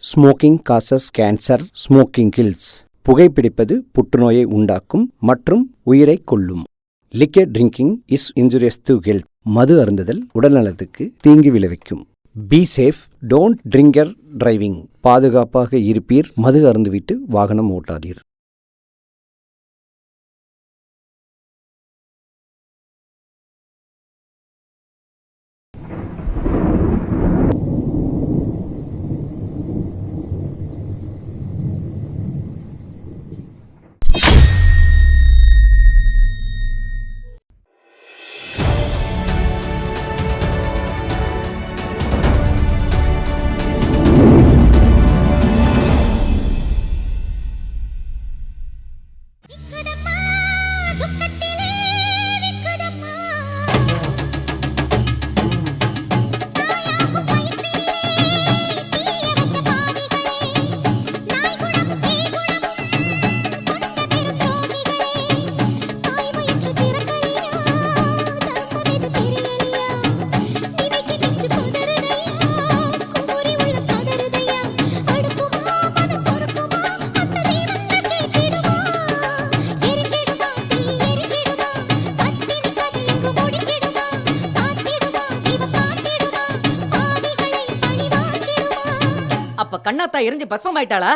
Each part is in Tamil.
Smoking causes cancer, smoking kills. புகைப்பிடிப்பது புற்றுநோயை உண்டாக்கும் மற்றும் உயிரை கொல்லும். Liquor drinking is injurious to health. மது அருந்துதல் உடல்நலத்துக்கு தீங்கு விளைவிக்கும். Be safe, don't drinker driving. பாதுகாப்பாக இருப்பீர், மது அருந்துவிட்டு வாகனம் ஓட்டாதீர். அப்ப கண்ணாத்தா எரிஞ்சு பஸ்மம் ஆயிட்டாளா?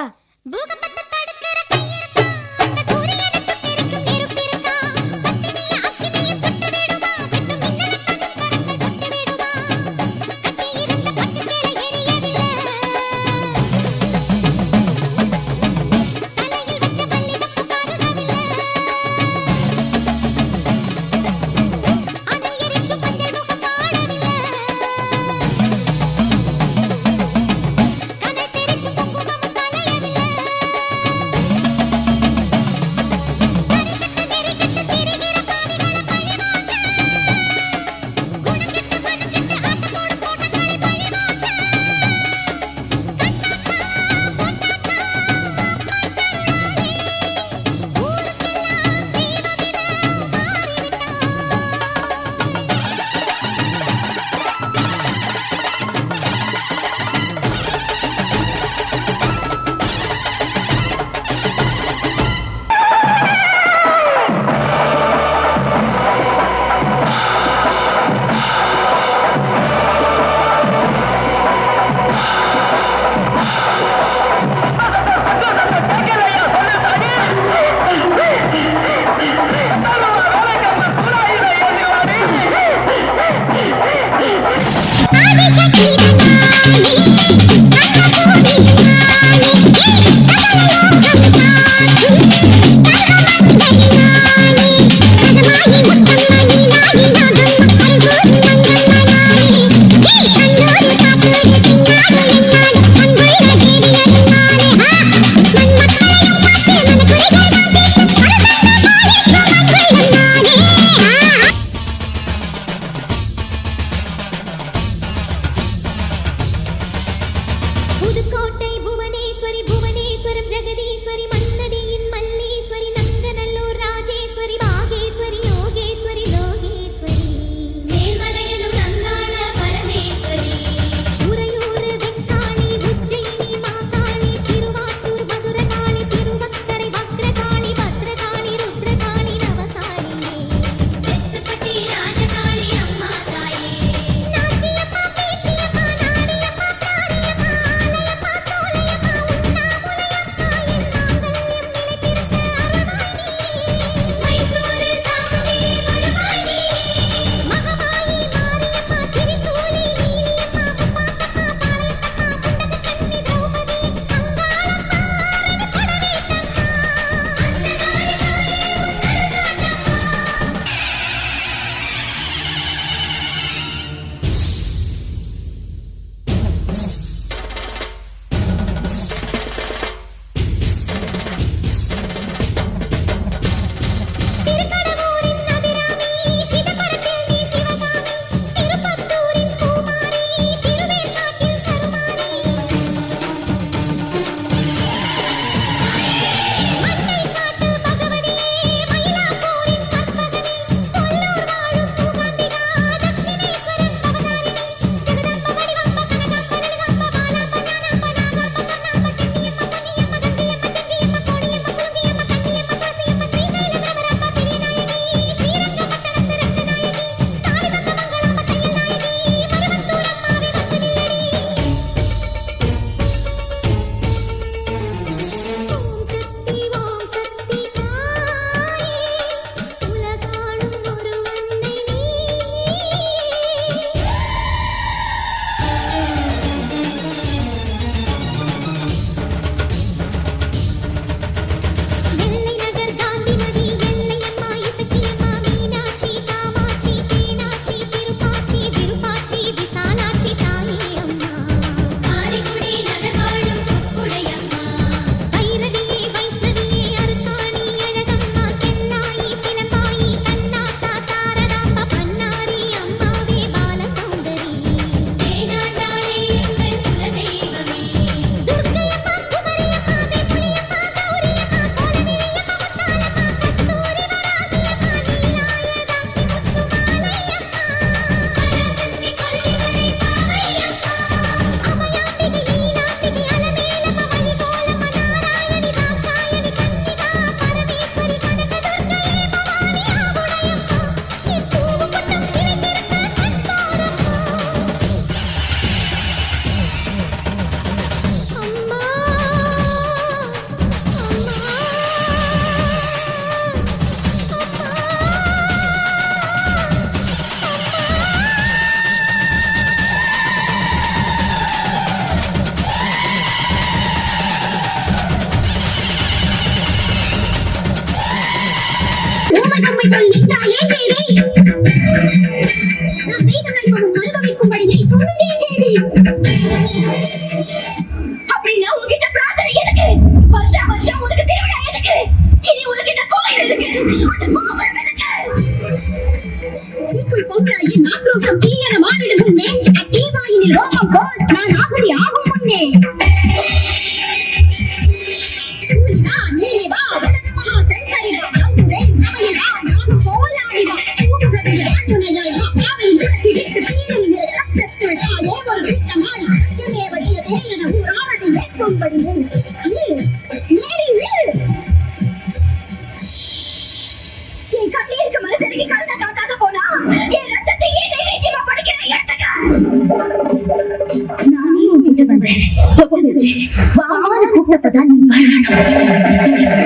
அப்படின்னா உங்ககிட்ட பிரார்த்தனை எதுக்கு? வருஷம் வருஷம் உனக்கு திருவிழா எதுக்கு? இனி உனக்கிட்ட கோயில் எதுக்கு? அந்த கோபுரம் எதுக்கு? தீக்குள் போன்ற என் ஆக்ரோஷம் தீயன மாறிடும் முன்னே தீவாயினில் ரோமம் போல் நான் ஆகுதி ஆகும் முன்னே சூழிவா நீலிவா மகா செங்கரிவா அம்புவே நவையிவா நாகம் போலாடிவா பூமுகத்தில் ஆண்டுனையாய் பாவையில் உலகிடித்து தீரில் ரத்தத்துள் தாயே ஒரு திட்டமாடி சத்தியமேவதிய தேயன ஊரானதை ஏற்கும்படி என் கண்ணீருக்கு மனசரிக்கு கருணை காட்டாத போனா என் ரத்தத்தை ஏன் நைவேத்தியமா படிக்கிறேன் எடுத்துக்க. நானே உன்கிட்ட வந்தேன் ஒப்படைச்சு வாவான கூட்டப்பதான் நீ வரணும்.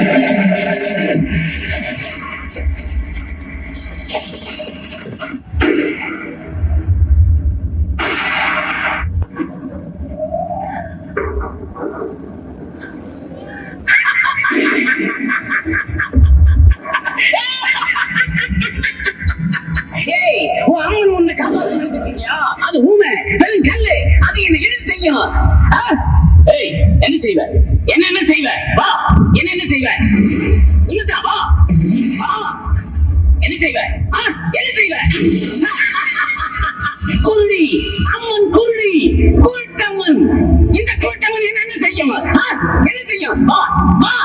அது ஊமை வெறும் கல்லு. அது என்ன செய்யும்? என்ன செய்வ? என்ன செய்வ? வா, என்ன செய்வ? இன்னும் வா, வா, என்ன செய்வ? என்ன செய்வ? குருடி அம்மன், குருடி கூட்டம்மன். இந்த கூட்டம்மன் என்ன செய்யும்? என்ன செய்யும்? வா, வா.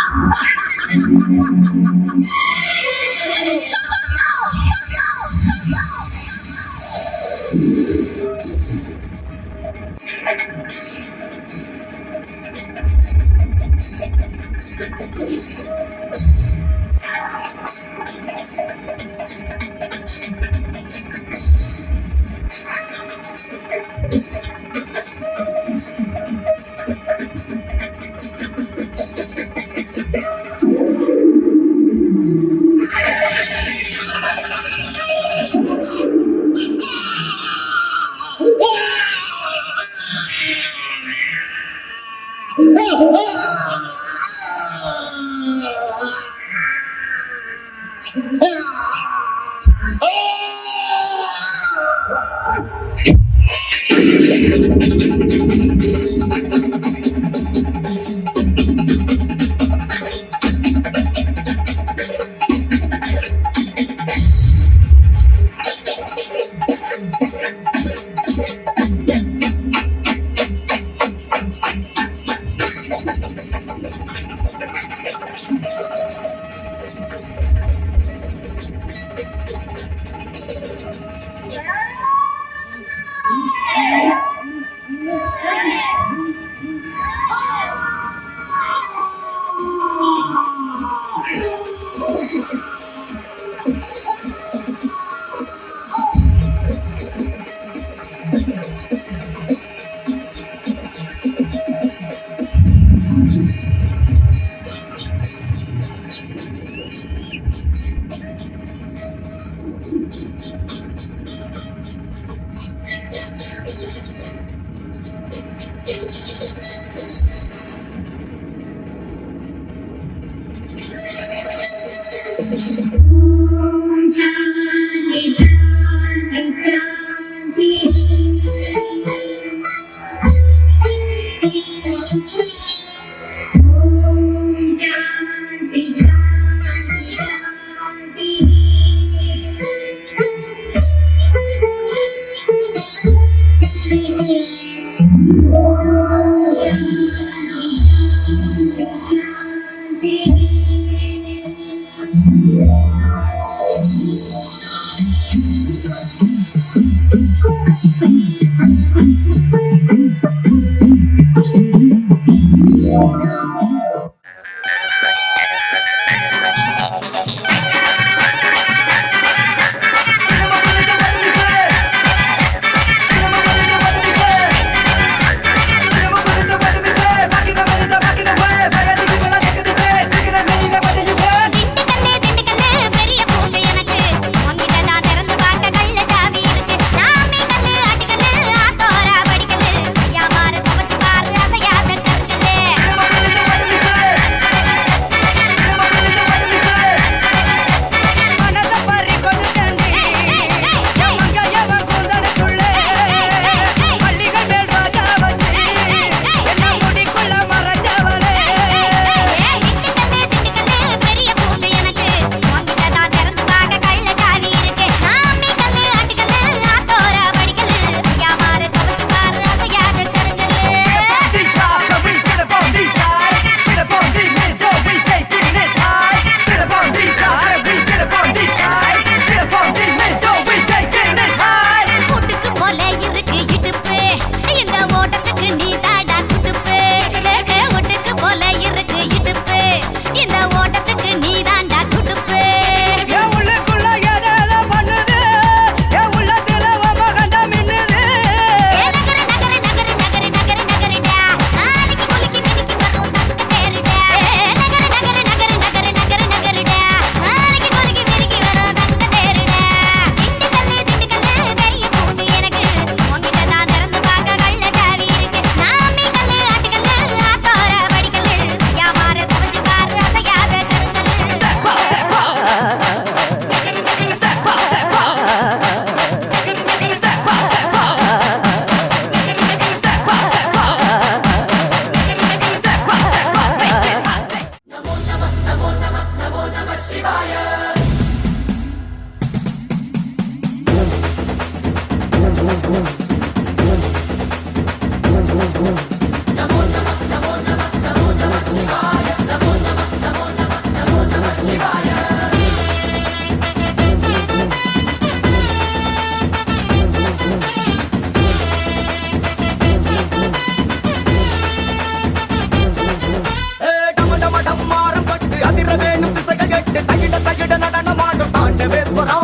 கொண்டு தகிட தகிட நடனமாடும் தாண்டவேஸ்வரா.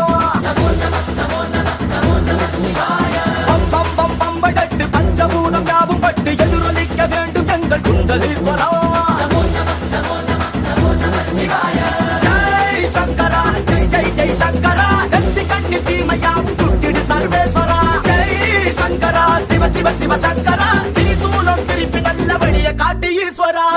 பம் பம் பம் பம்படட்டு பஞ்சபூதம் யாவும் பட்டு எதிரொலிக்க வேண்டும் எங்கள் குண்டலீஸ்வரா. ஜெய் சங்கரா ஜெய் ஜெய் ஜெய் சங்கரா, நெத்தி கண்ணி தீமையாவும் சுட்டிடு சர்வேஸ்வரா. ஜெய் சங்கரா சிவ சிவ சிவ சங்கரா, திரிசூலம் திருப்பி நல்ல வழிய காட்டு ஈஸ்வரா.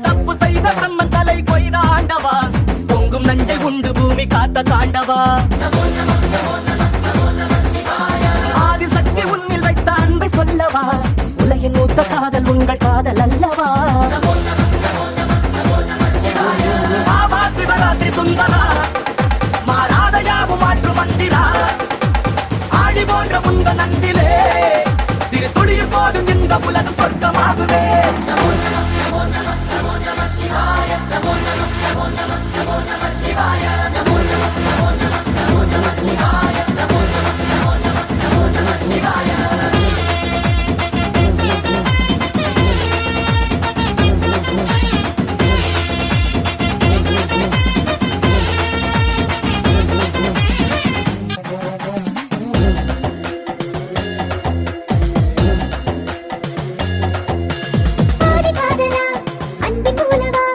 தப்பு செய்த பிரம்மன் தலை கொய்த ஆண்டவா, பொங்கும் நஞ்சை உண்டு பூமி காத்த தாண்டவா. ஆதிசக்தி உன்னில் வைத்த அன்பை சொல்லவா, உலகின் மூத்த காதல் உங்கள் காதல் அல்லவா. பாபா சிவராத்திரி சுந்தரா, மாறாத யாவும் மாற்று மந்திரா. ஆடி போன்ற முந்த நந்திலே சிறு துளியில் போதும் இந்த உலகம் சொர்க்கமாகுவே. ஆதி காதலா அன்பின் மூலவா,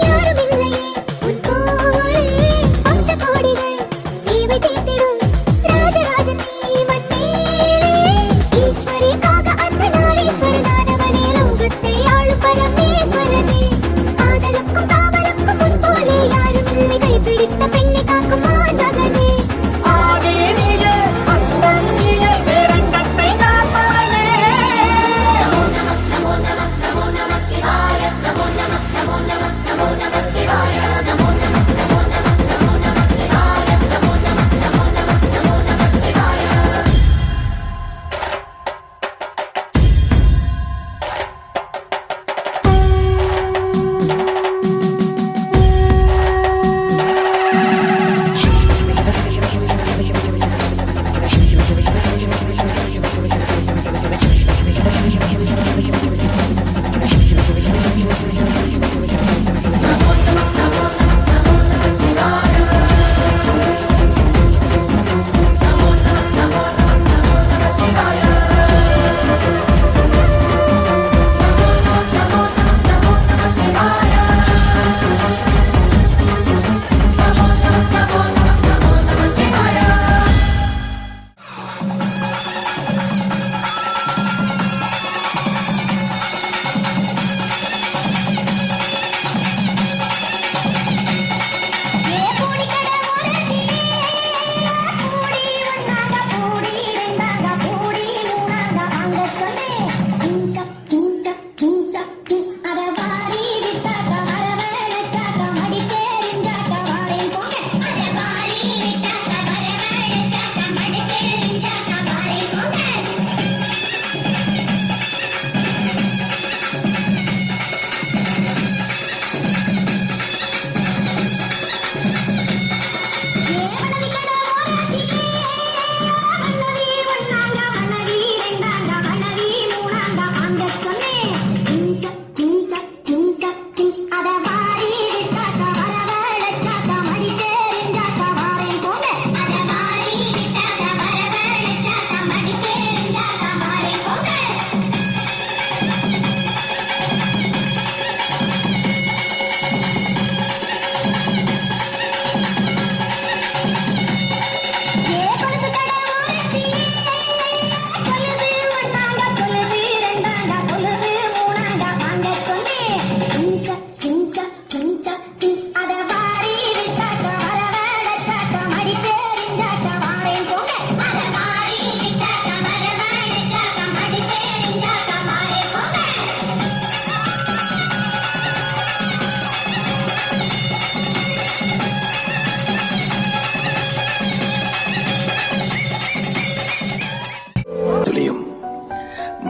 யாரும் இல்லையே உன் போலே. பக்த கோடிகள் தேவை தீர்த்திடும் ராஜராஜனே மண்ணேலே. ஈஸ்வரிக்காக அந்த நாரீஸ்வரனானவனே, லோகத்தை ஆளும் பரமேஸ்வரனே. காதலுக்கும் காவலுக்கும் உன் போலே யாரும் இல்லை, கைப்பிடித்த பெண்ணை காக்கும் மாநகனே. ஆதி நீயே அந்தம் நீயே, பேரண்டத்தை காப்பவனே.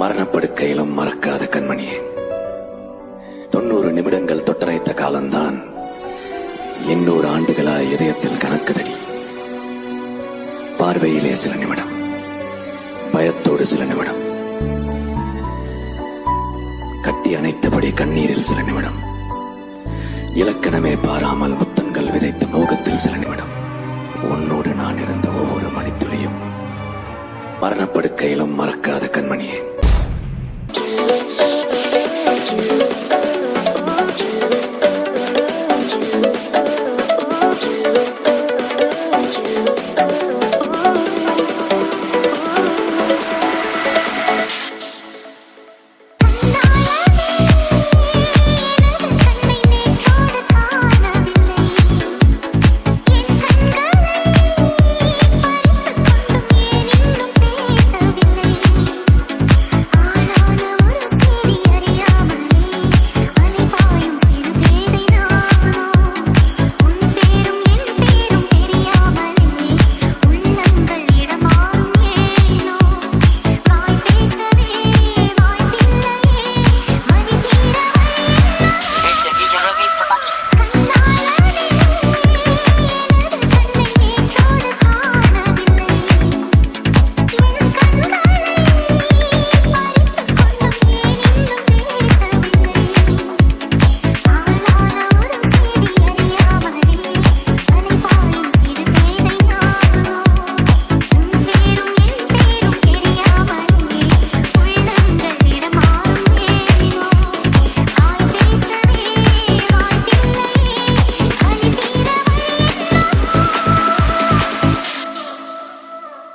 மரணப்படுக்கையிலும் மறக்காத கண்மணியே. 90 நிமிடங்கள் தொட்டரைத்த காலம்தான் 800 ஆண்டுகளாய் இதயத்தில் கணக்குதடி. பார்வையிலே சில நிமிடம், பயத்தோடு சில நிமிடம், கட்டி அணைத்தபடி கண்ணீரில் சில நிமிடம், இலக்கணமே பாராமல் முத்தங்கள் விதைத்த மோகத்தில் சில நிமிடம், உன்னோடு நான் இருந்த ஒவ்வொரு மணித்துளியும் மரணப்படுக்கையிலும் மறக்காத கண்மணியே.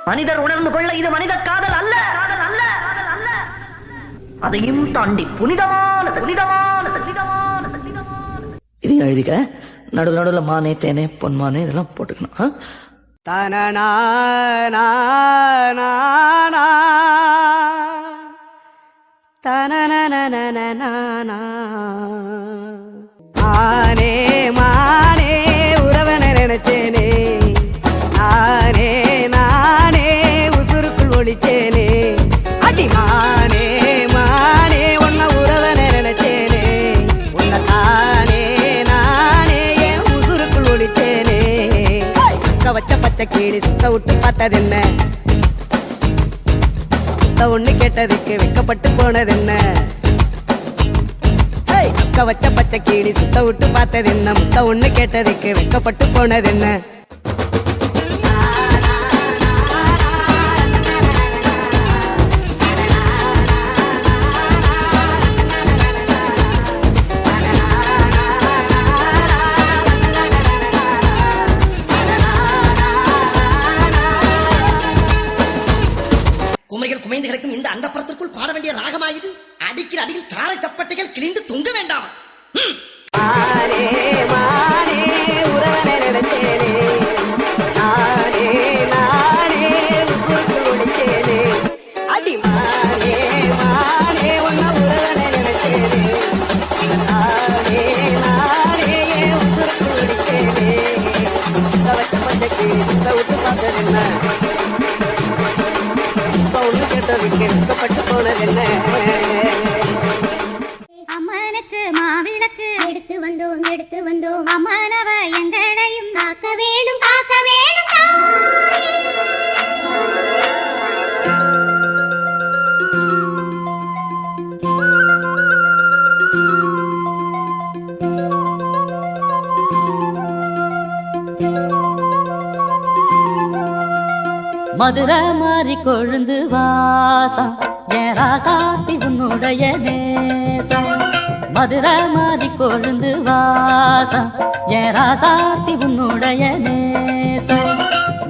மனிதர் உணர்ந்து கொள்ள இது மனித காதல் அல்ல, அதையும் தாண்டி புனிதமானது. இதையும் எழுதிக்க. நடுவில் மானே தேனே பொன்மானே இதெல்லாம் போட்டுக்கணும். மானே மானே உறவனை நினைச்சேனே, நானே நானே உசுருக்குள் ஒளிச்சேனே. அடி மானே மானே உன்ன உறவனை நினைச்சேனே, உன்னை தானே நானே என் உசுருக்குள் ஒளிச்சேனே. சுத்த வச்ச பச்சை கீழி சுத்த விட்டு பார்த்ததென்ன, சுத்த ஒண்ணு கேட்டதுக்கு வெக்கப்பட்டு போனதென்ன. சுத்த வச்ச பச்சை கீழி சுத்த விட்டு பார்த்ததென்ன, முத்த ஒண்ணு கேட்டதுக்கு வெக்கப்பட்டு போனதென்ன. குமைகள் குமைந்து கிடக்கும் இந்த அந்த புறத்திற்குள் பாட வேண்டிய ராகமாயுது. அடிக்கிற அடியில் தாரை தப்பட்டைகள் கிழிந்து தொங்க வேண்டாம். மானே மானே உறவனை நினைச்சேனே, நானே நானே உசுருக்குள் ஒளிச்சேனே. அடி மானே மானே உன்ன உறவனை நினைச்சேனே, நானே நானே என் உசுருக்குள் ஒளிச்சேனே. சுத்த வச்ச பச்சைக்கு சுத்த விட்டு பார்த்ததென்ன, ஒண்ணு கேட்டதுக்கு வெக்கப்பட்டு போனதென்ன. அம்மனுக்கு மாவிளக்கு எடுத்து வந்தோம் அம்மனவ எங்களையும் காக்க வேணும் மதுரை மாறி கொழுந்து வாசம் என் ராசாத்தி உன்னுடைய நேசம். மதுரை மாறி கொழுந்து வாசம் என் ராசாத்தி உன்னுடைய நேசம்.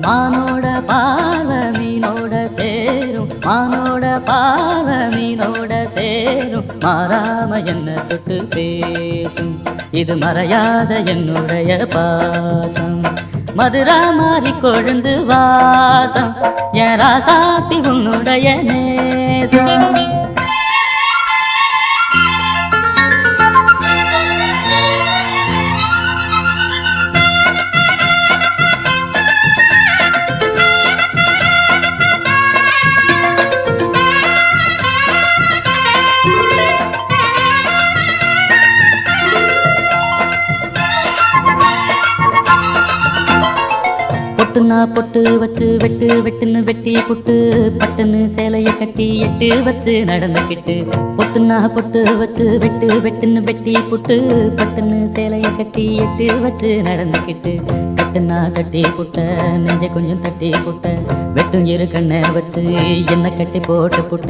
மானோட பார்வ மீனோட சேரும், மானோட பார்வ மீனோட சேரும். மாறாம என்ன தொட்டு பேசும், இது மறையாத என்னுடைய பாசம். மதுரா மாறி கொழுந்து வாசம் என் ராசாத்தி உன்னுடைய நேசம். பொட்டுன்னா பொட்டு வச்சு வெட்டு வெட்டுன்னு வெட்டி புட்டு பட்டுன்னு சேலைய கட்டி எட்டு வச்சு நடந்துக்கிட்டு பொட்டுன்னா பொட்டு வச்சு வெட்டு வெட்டுன்னு வெட்டி புட்டு பட்டுன்னு சேலைய கட்டி எட்டு வச்சு நடந்துக்கிட்டு கட்டுன்னா கட்டி புட்ட நெஞ்ச கொஞ்சம் தட்டி புட்ட வெட்டும் இரு கண்ணை வச்சு என்ன கட்டி போட்டு புட்ட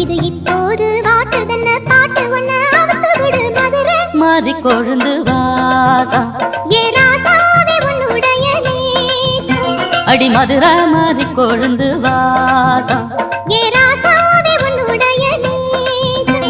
இது இப்போது வாட்டுதன்ன பாட்டு ஒண்ணு அவுத்து விடு மதுரை மாறி கொழுந்து வாசம் ஏ ராசாவே உன்னுடைய நேசம் அடி மதுரை மாறி கொழுந்து வாசம் ஏ ராசாவே உன்னுடைய நேசம்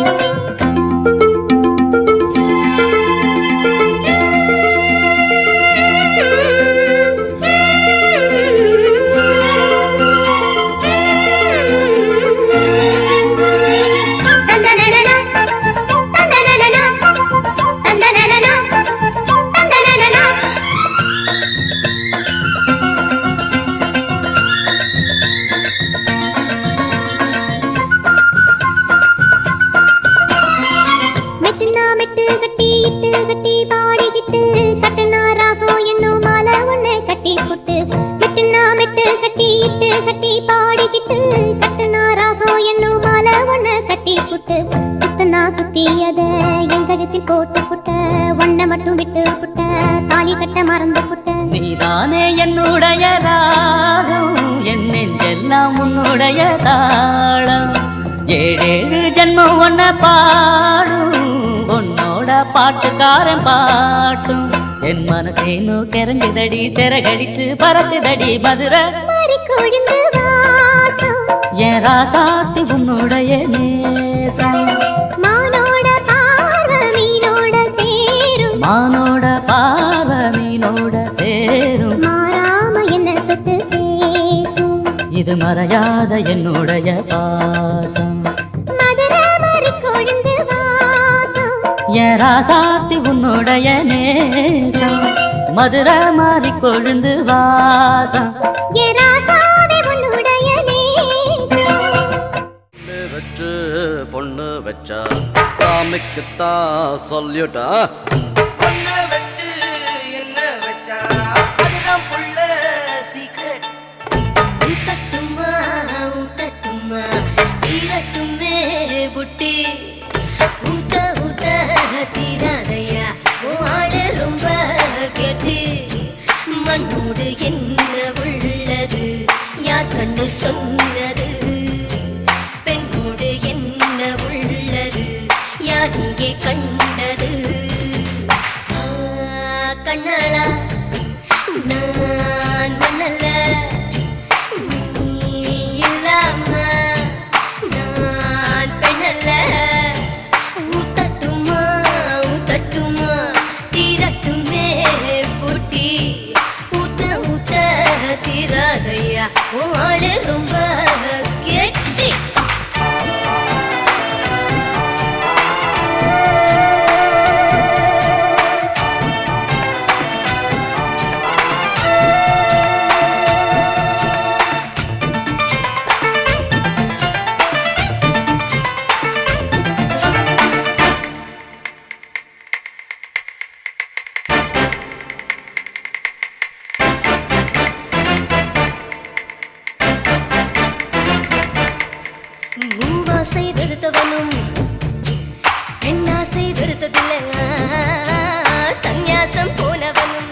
சுத்தியத என் கழுத்தில் போட்டு புட்ட ஒன்ன மட்டும் விட்டு புட்ட தாலி கட்ட மறந்து புட்ட நீதானே என்னுடைய ராகம் என் நெஞ்செல்லாம் உன்னுடைய தாளம் ஏழேழு ஜென்மம் ஒன்ன பாடும் உன்னோட பாட்டுக்காரன் பாட்டும் என் மனசேனோ கெரங்குதடி சிறகடிச்சு பறக்குதடி மதுரை மாறி கொழுந்து வாசம் என் ராசாத்தி உன்னுடைய நேசம் மானோட பார்வை மீனோட சேரும் மானோட பார்வை மீனோட சேரும் மாறாம என்ன தொட்டு பேசும் இது மறையாத என்னுடைய பாசம் மதுரை மாறி கொழுந்து வாசம் என் ராசாத்தி உன்னுடைய நேசம் மதுரை மாறி கொழுந்து வாசம் ஏ ராசாவே உன்னுடைய நேசம் வச்சு பொண்ணு வச்சா சாமிக்குத்தான் சொல்லிட்டா பொண்ணு வச்சு என்ன வச்சா அதுதான் புள்ள சீக்ரெட் ஊத்தட்டுமா ஊத்தட்டுமா தீரட்டுமே புட்டி ஊத்த ஊத்த தீராதையா ஆளு ரொம்ப கெட்டி மண்ணோடு என்ன உள்ளது யார் கண்டு சொன்னது பெண்ணோடு என்ன உள்ளது யார் இங்கே கண்டது கண்ணாளா நான் மண்ணல்ல நீ இல்லாம நான் பெண்ணல்ல ஊத்தட்டுமா ஊத்தட்டுமா தீரட்டுமே பூட்டி ஊத்த ஊத்த தீராதையா ஆளு ரொம்ப கெட்டி மூவாசை வெறுத்தவனும் பெண்ணாசை வெறுத்ததில்லை சந்நியாசம் போனவனும்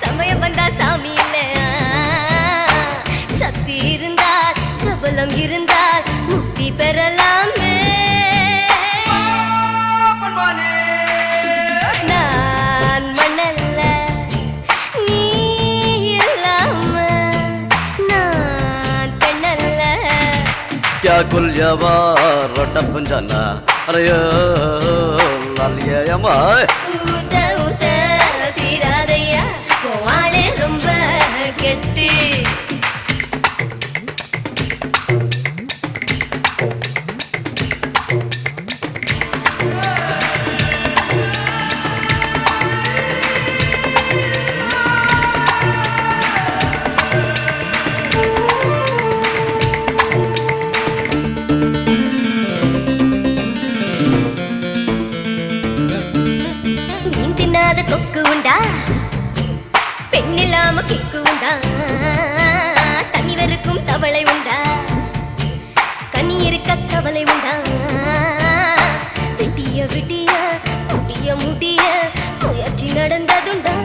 சமயம் வந்தா சாமி இல்ல சக்தி இருந்தால் சபலம் இருந்தால் முக்தி பெறலாமே நான் மண்ணல்ல நீ இல்லாம நான் பெண்ணல்ல क्या कुल्यवा रोटा पंजाना अरे लालिया माय ஊத்த ஊத்த தீராதையா ஆளு ரொம்ப கெட்டி உண்டா பெண்ணில்லாம கிக்கு உண்டா தண்ணி வெறுக்கும் தவளை உண்டா கனி இருக்க தவளை உண்டா வெட்டிய விட்டிய முடிய முடிய முயற்சி நடந்ததுண்டா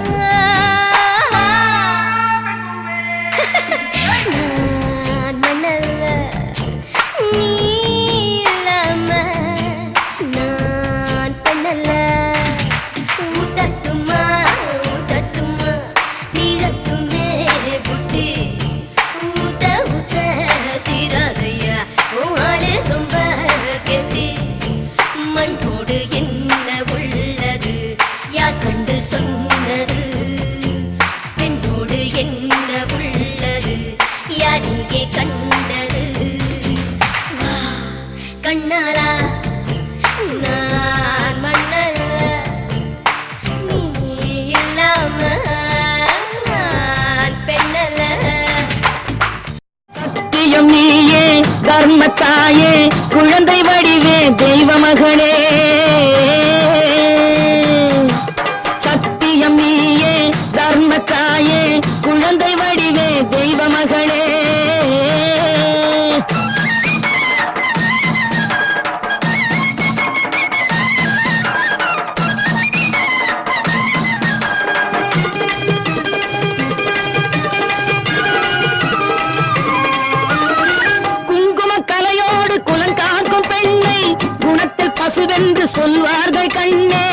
நான் மணல்ல நீ இல்லாம நான் பண்ணல ஊத்தட்டுமா ஊத்தட்டுமா தீரட்டுமே புட்டி ஊத்த ஊத்த தீராதையா ஆளு ரொம்ப கெட்டி மண்ணோடு என்ன உள்ளது யார் கண்டு சொன்னது பெண்ணோடு என்ன உள்ளது யார் இங்கே கண்டது வா கண்ணாளா நான் மண்ணல்ல நீ இல்லாம நான் பெண்ணல்ல சத்தியம் நீயே தர்மத்தாயே குழந்தை வடிவே தெய்வ மகளே சத்தியம் நீயே தர்மத்தாயே குழந்தை வடிவே தெய்வ மகளே கலையோடு குலங்காக்கும் பெண்ணை குணத்தில் பசுவென்று சொல்வார்கள் கண்ணே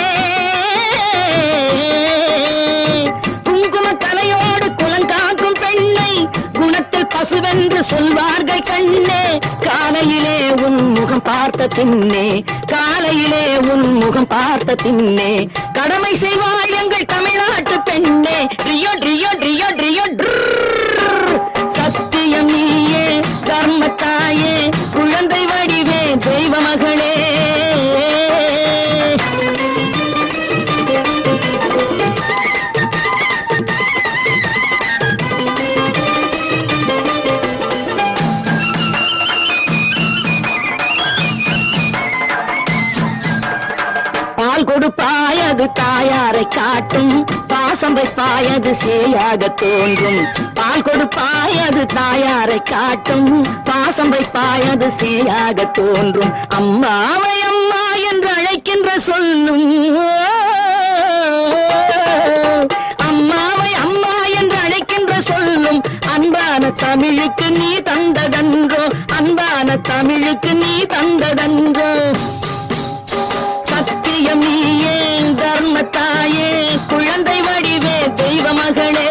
குங்கும கலையோடு குலங்காக்கும் பெண்ணை குணத்தில் பசுவென்று சொல்வார்கள் கண்ணே காலையிலே உன் முகம் பார்த்த பின்னே காலையிலே உன் முகம் பார்த்த பின்னே கடமை செய்வாள் எங்கள் தமிழ்நாட்டு பெண்ணே ரியோ ரியோ ரியோ ரியோ சத்தியம் நீயே தர்மத்தாயே குழந்தை வடிவே தெய்வ மகளே பால் கொடுப்பாய் அது தாயாரை காட்டும் பாசம் வைப்பாய் அது சேயாக தோன்றும் பால் கொடுப்பாய் அது தாயாரை காட்டும் பாசம் வைப்பாய் அது சேயாக தோன்றும் அம்மாவை அம்மா என்று அழைக்கின்ற சொல்லும் அம்மாவை அம்மா என்று அழைக்கின்ற சொல்லும் அன்பான தமிழுக்கு நீ தந்ததன்றோ அன்பான தமிழுக்கு நீ தந்ததன்றோ சத்தியம் நீயே தர்மத்தாயே குழந்தை வடிவே தெய்வ மகளே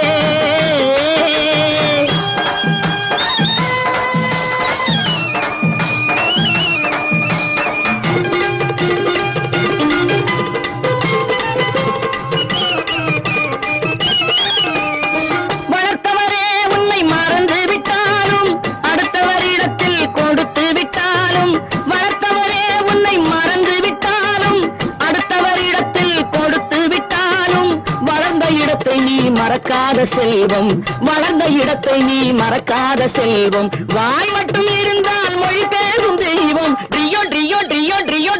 வளர்த்தவரே உன்னை மறந்து விட்டாலும் அடுத்தவரிடத்தில் கொடுத்து விட்டாலும் வளர்த்தவரே உன்னை மறந்து விட்டாலும் அடுத்தவரிடத்தில் கொடுத்து விட்டாலும் வளர்ந்த இடத்தை நீ மறக்காத செல்வம் வளர்ந்த இடத்தை நீ மறக்காத செல்வம் வாய் மட்டும் இருந்தால் மொழி பேசும் தெய்வம் ரியோ ரியோ ரியோ ரியோ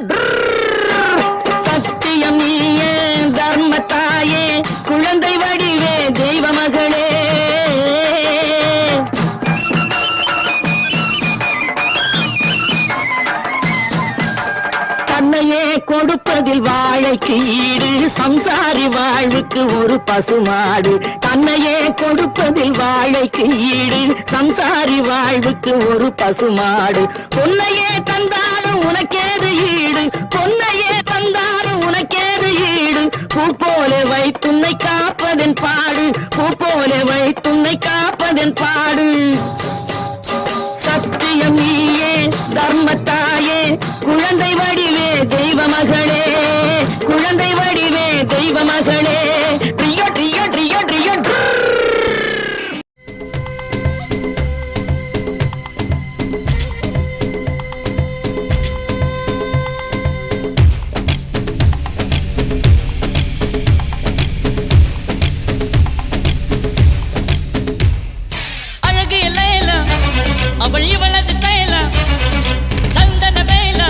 சத்தியம் நீயே தர்மத்தாயே குழந்தை வடிவே தெய்வ மகளே தன்னையே கொடுப்பதில் வாழைக்கு ஈடு சம்சாரி வாழ்வுக்கு ஒரு பசுமாடு தன்னையே கொடுப்பதில் வாழைக்கு ஈடு சம்சாரி வாழ்வுக்கு ஒரு பசுமாடு பொன்னையே தந்தாலும் உனக்கேது ஈடு பொன்னையே தந்தாலும் உனக்கேது ஈடு பூ போல வைத்துன்னை காப்பதன் பாடு பூ போல வைத்துன்னை காப்பதன் பாடு சத்தியம் நீயே தர்மத்தாயே குழந்தை வடிவே தெய்வ மகளே குழந்தை வடிவே தெய்வ மகளே ரியோ ரியோ ரியோ ரியோ அழகு எல்லாம் அவள் இவளது ஸ்டைலா சந்தன வேலா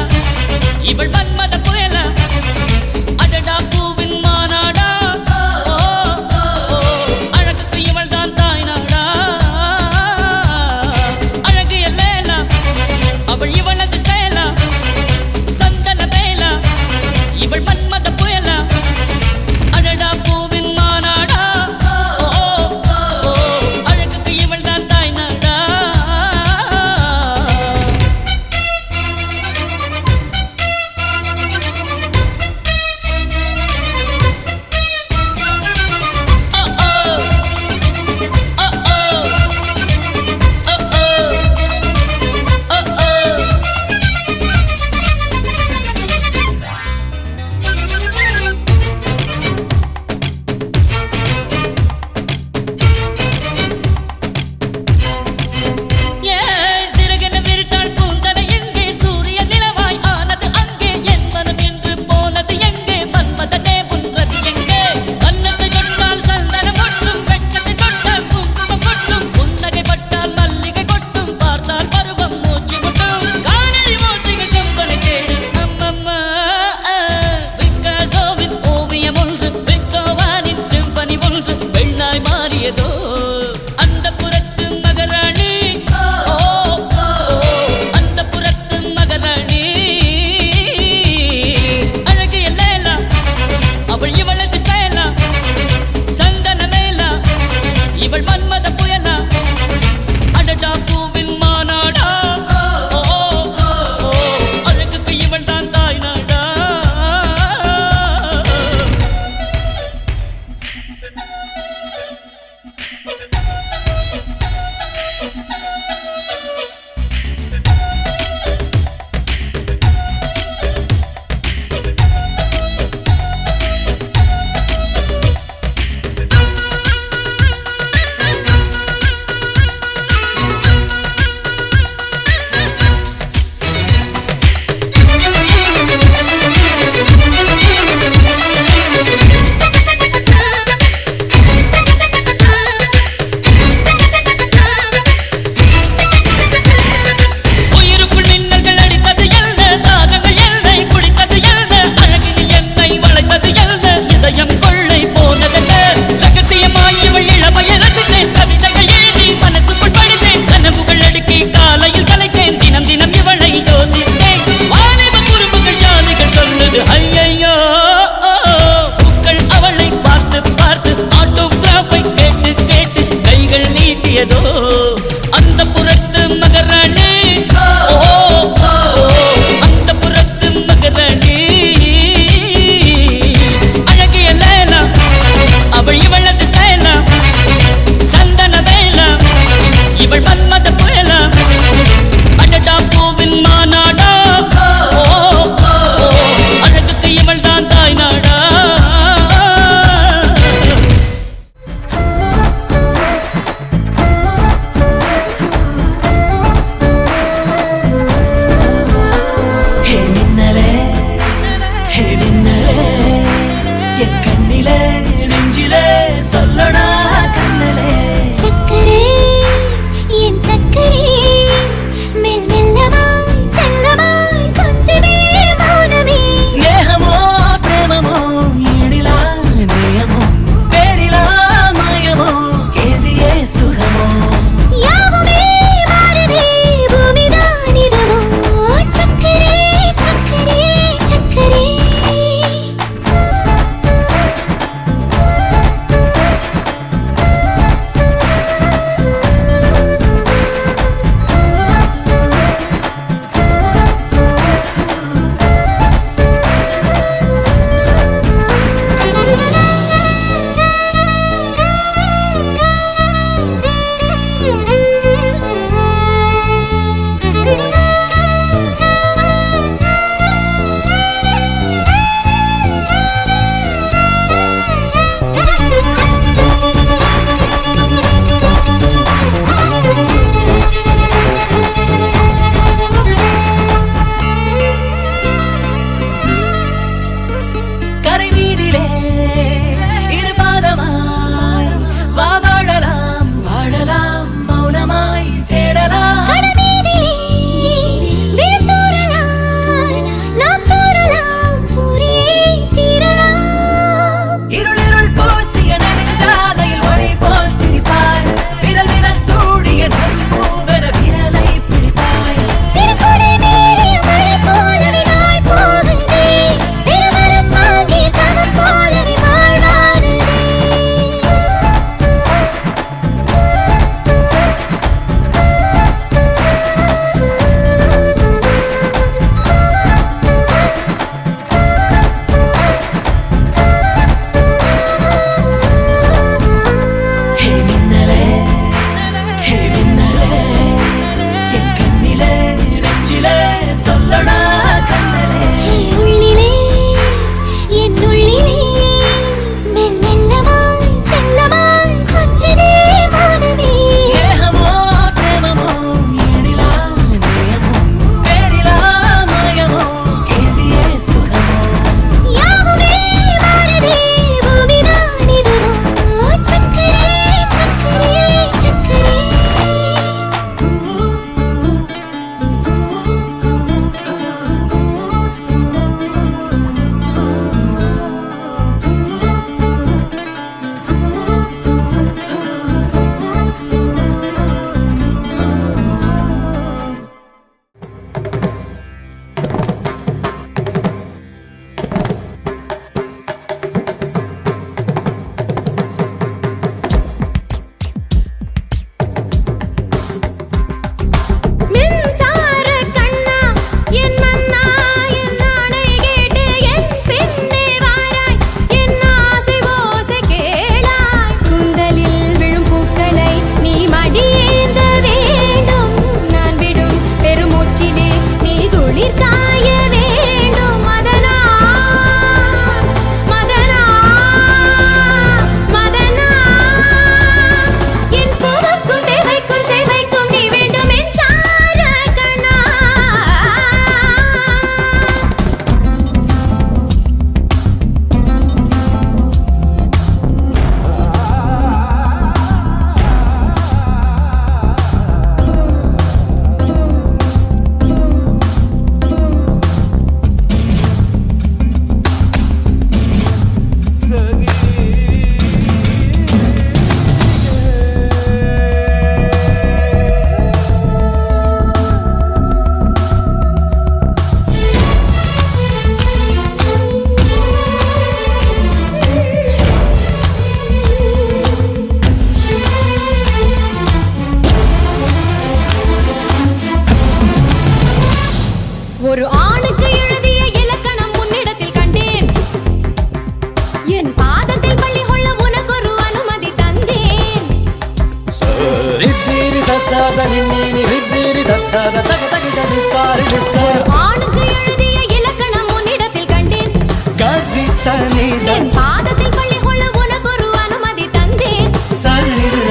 சனித பாதத்தில் பள்ளி கொள்ள உனக்கு ஒரு அனுமதி தந்தேன் சனித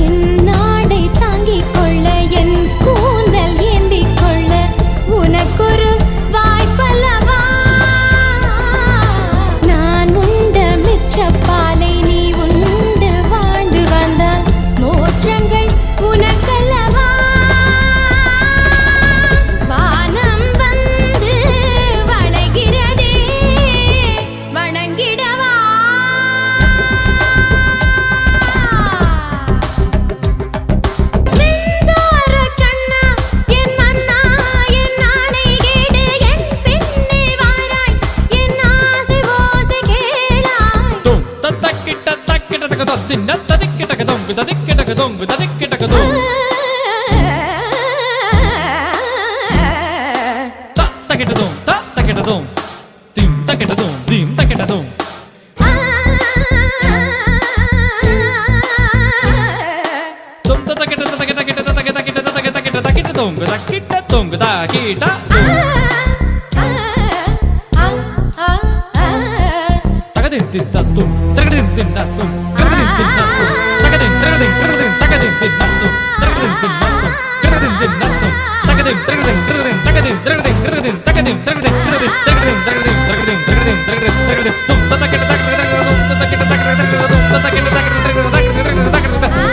என் நாடை தாங்கிக் கொள்ள என் கூந்தல் ஏந்திக் கொள்ள உனக்கொரு வாய்ப்பல்லவா நான் உண்ட மிச்சப்பாலை நீ உண்டு வாழ்ந்து வந்தால் மோற்றங்கள் உனக்கல்லவா வானம் வந்து வளைகிறதே வணங்கிடவா நெஞ்சார கண்ணா என் மன்னா என் நாணை கேடு என் பின்னே வாராய் என் ஆசை ஓசை கேளாய் தும் தக்கிட்ட தக்கிட்ட தக்கதம் தின்ன ததிக்கிட்ட கதம் ததிக்கிட்ட கதம் ததிக்கிட்ட கதம் தக்கிட்டதும் தக்கிட்டதும் திம் தக்கிட்டதும் திம் தக்கிட்டதும் தும் தக்கிட்ட தக்கிட்ட தக்கிட்ட தக்கிட்ட தக்கிட்ட தக்கிட்ட தக்கிட்ட தொங்கு தக்கிட்ட தொங்கு தக்கிட்ட தகதின் தின்னத்தும் தகதின் தின்னத்தும் தகதின் தின்னத்தும் தகதின் தகதின் தகதின் தகதின் தின்னத்தும் தகதின் தின்னத்தும் தகதின் தின்னத்தும் தகதின் தகதின் தகதின் தகதின் தகதின் தகதின் தகதின் தகதின் தகதின் தகதின் தகதின் தகதின் தகதின் தகதின் தகதின் தும் தக்கிட்ட தக்கிட்ட தக்கிட்ட தக்கிட்ட தக்கிட்ட தக்கிட்ட தக்கிட்ட தக்கிட்ட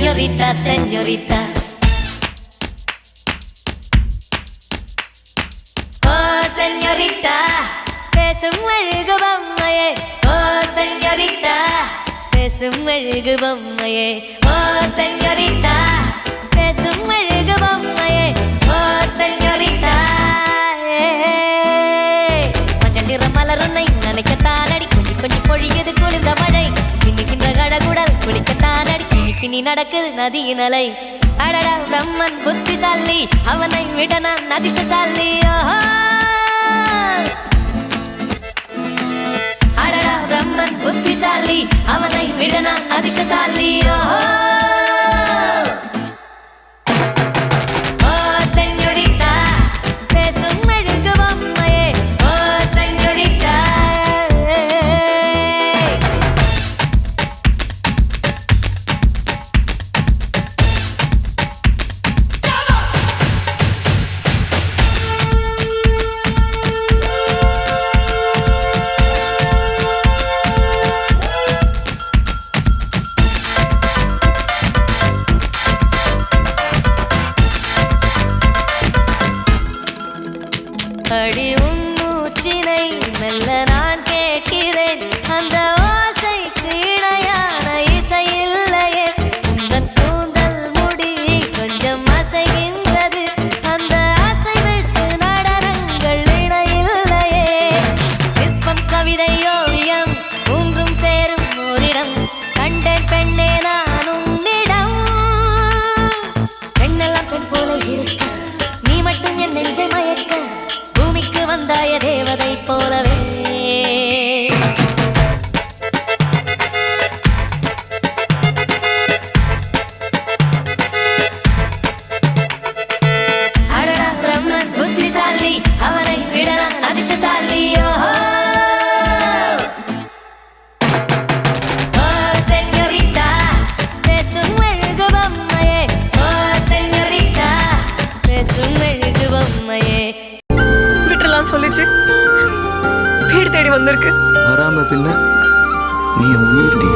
señorita, señorita. Oh, señorita, பேசும் அழகு பொம்மையே. Oh, señorita, பேசும் அழகு பொம்மையே. Oh, señorita, பேசும் அழகு பொம்மையே. Oh, señorita. மஞ்சள் நிற மலருன்னை நினைக்கத்தான் அடி கொஞ்சி கொஞ்சி பொழியது குளிர்ந்த மழை இன்னிக்கின்ற கடகுடல் குளிக்கத்தான் அடி பின்னி நடக்குது நதியின் அலை அடடா பிரம்மன் புத்திசாலி அவனை விட நான் அதிர்ஷ்டசாலி அடடா பிரம்மன் புத்திசாலி அவனை விட நான் அதிர்ஷ்டசாலி அடி உன்னூச்சினை மெல்ல நான் கேட்கிறேன் அந்த ஓசைக்கு இணையான இசை இல்லையே உந்தன் கூந்தல் முடி கொஞ்சம் அசைகின்றது அந்த அசைவுக்கு நடனங்கள் இணையில்லையே சிற்பம் கவிதை ஓவியம் மூன்றும் சேரும் ஓரிடம் கண்டேன் பெண்ணே நான் உன்னிடம் பெண்ணெல்லாம் பெண் போல இருக்க நீ மட்டும் என் நெஞ்சை மயக்க வந்தாய தேவதை போலவே அடடா பிரம்மன் புத்திசாலி அவனை விட நான் அதிர்ஷ்டசாலி செஞோரிட்டா பேசும் மெழுகு பொம்மையே ஓ செஞோரிட்டா பேசும் மெழுகு பொம்மையே சொல்லிச்சு வீடு தேடி வந்திருக்கு வராம பின்ன நீ உயிர்டி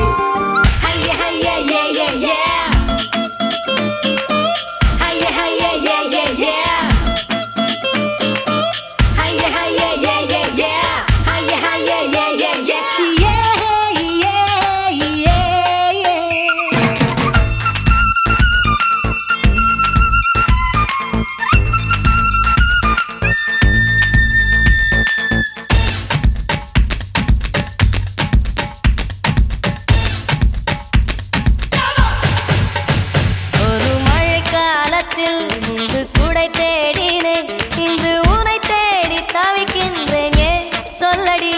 முன்பு கூடை தேடினேன் இன்று உனை தேடி தவிக்கின்றேன் ஏன் சொல்லடி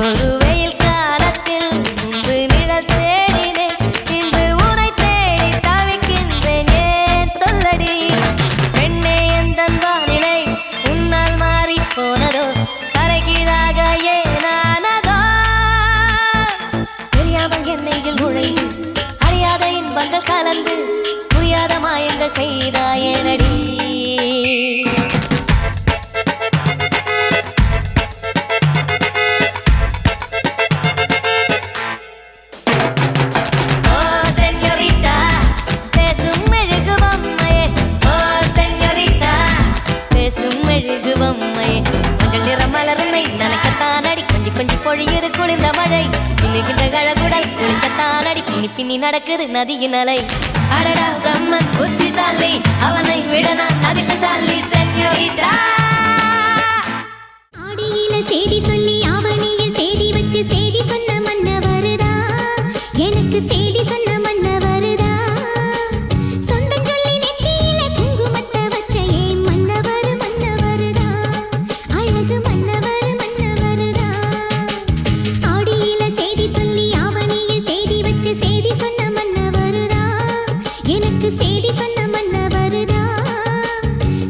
ஒரு வெயில் காலத்தில் முன்பு நிழல் தேடினேன் இன்று உனை தேடி தவிக்கின்றேன் ஏன் சொல்லடி பெண்ணே எந்தன் வானிலை உன்னால் மாறி போனதோ கரைகீழாக ஏனானதோ தெரியாமல் என்னையில் நுழைந்து அறியாத இன்பங்கள் கலந்து புரியாத மாயங்கள் செய்தாயனடி ஓ செஞோரிட்டா பேசும் மெழுகு பொம்மையே ஓ செஞோரிட்டா பேசும் மெழுகு பொம்மையே மஞ்சள் நிற மலருன்னை நனைக்கத்தான் அடி கொஞ்சி கொஞ்சி பொழியுது குளிர்ந்த மழை பின்னுகின்ற கழகுடல் குளிக்கத்தான் அடி பின்னி பின்னி நடக்குது நதியின் அலை அடடா பிரம்மன் புத்திசாலி அவனை விட நான் அதிர்ஷ்டசாலி செஞோரிட்டா ஆடியில சேதி சொல்லி ஆவணியில் தேடி வச்சு சேதி சொன்ன மன்ன வருதா எனக்கு சேதி சொன்ன மன்ன வருதா சொந்தம் சொல்லி நெத்தியில குங்குமத்தை வச்ச ஏன் மன்னவர் வருதா அழகு மன்னவர் வருதா ஆடியில சேதி சொல்லி ஆவணியில் தேடி வச்சு சேதி சொன்ன மன்ன வருதா எனக்கு சேதி சொன்ன மன்ன வருதா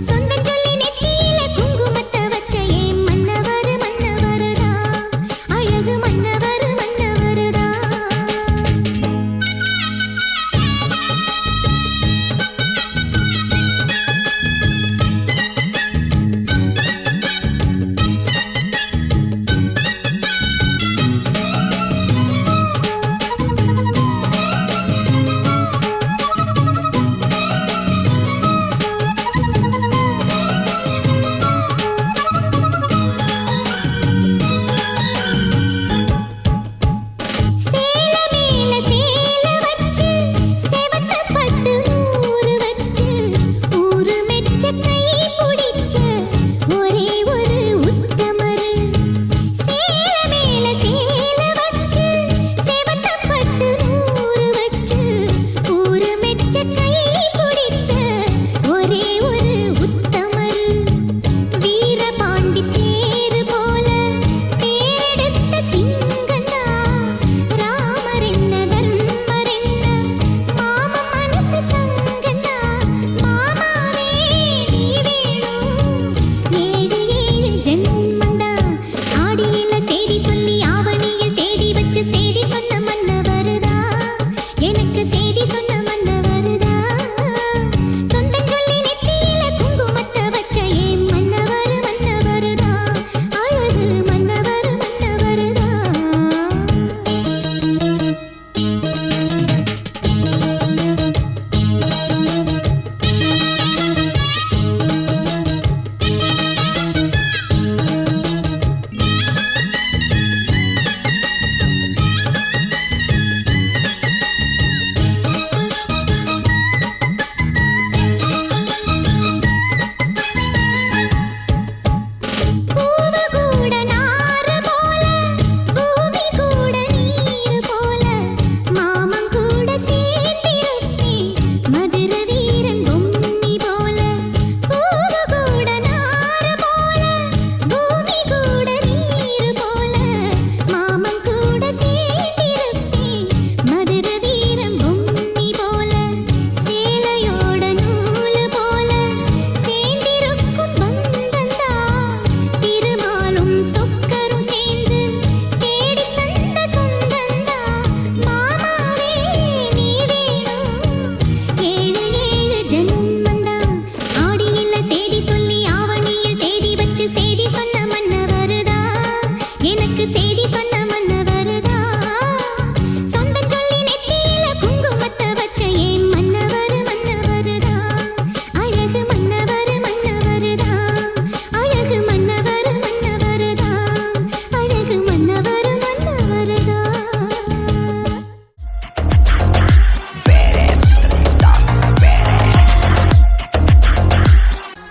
சொந்தம் சொல்லி நெத்தியில குங்குமத்தை வச்ச ஏன் மன்னவர் வருதா அழகு மன்னவர் வருதா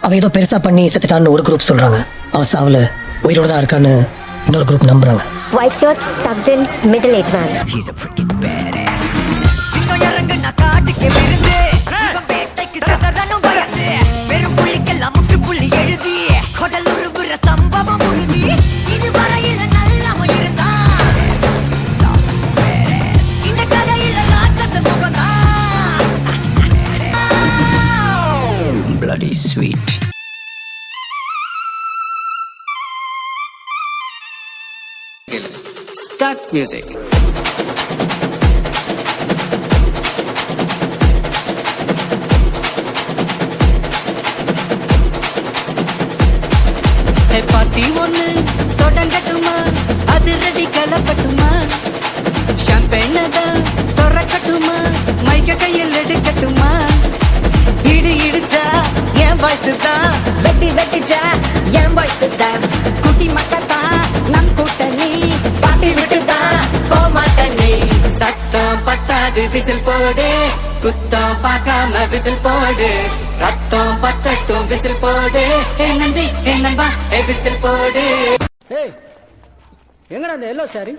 அவன் ஏதோ பெருசா பண்ணி செத்துட்டான்னு ஒரு குரூப் சொல்றாங்க. அவன் சாவுல உயிரோட தான் இருக்கான்னு இன்னொரு குரூப் நம்புறாங்க. White shirt, tucked in, middle-aged man. He's a freaking badass. Bloody sweet. Start music. Party ஒண்ணு தொடங்கட்டுமா, அது ரெடி கலப்பட்டுமா, ஷாம்பெயினை தான் திறக்கட்டுமா, மைக்க கையில் எடுக்கட்டுமா, இடி இடிச்சா என் வாய்ஸ் தான், வெட்டி வெட்டிச்சா என் வாய்ஸ் தான், குட்டி மக்கத்தான் நம் கூட்டணி, பாட்டி விட்டுதான் போமாட்டனே, சத்தம் பத்தாது விசில் போடு, குத்தம் பார்க்காம விசில் போடு, ரத்தம் பத்தட்டும் விசில் போடு, ஏ நம்பி ஏ நம்பா ஏ விசில் போடு. ஏய் எங்கடா அந்த எல்லோ சாரி?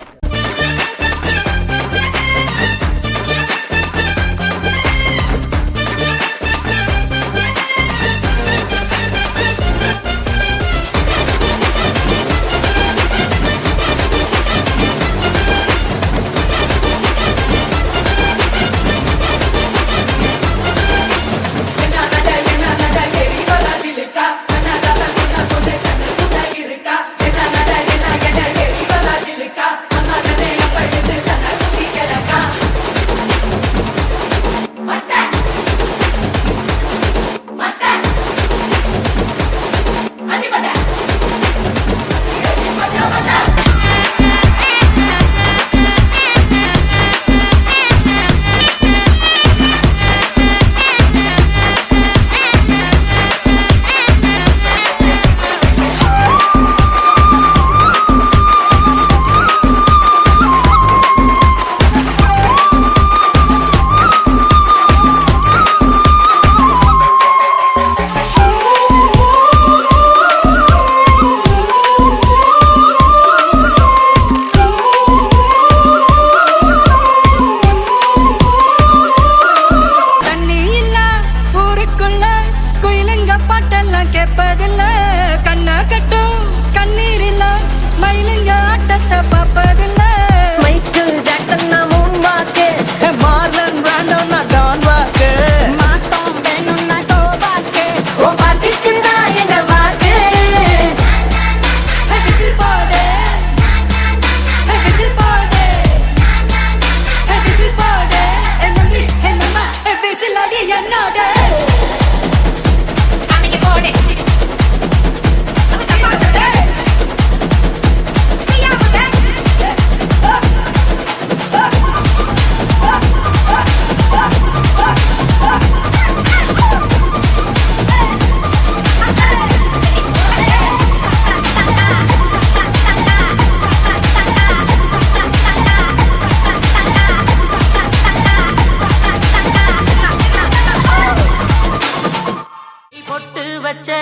வச்ச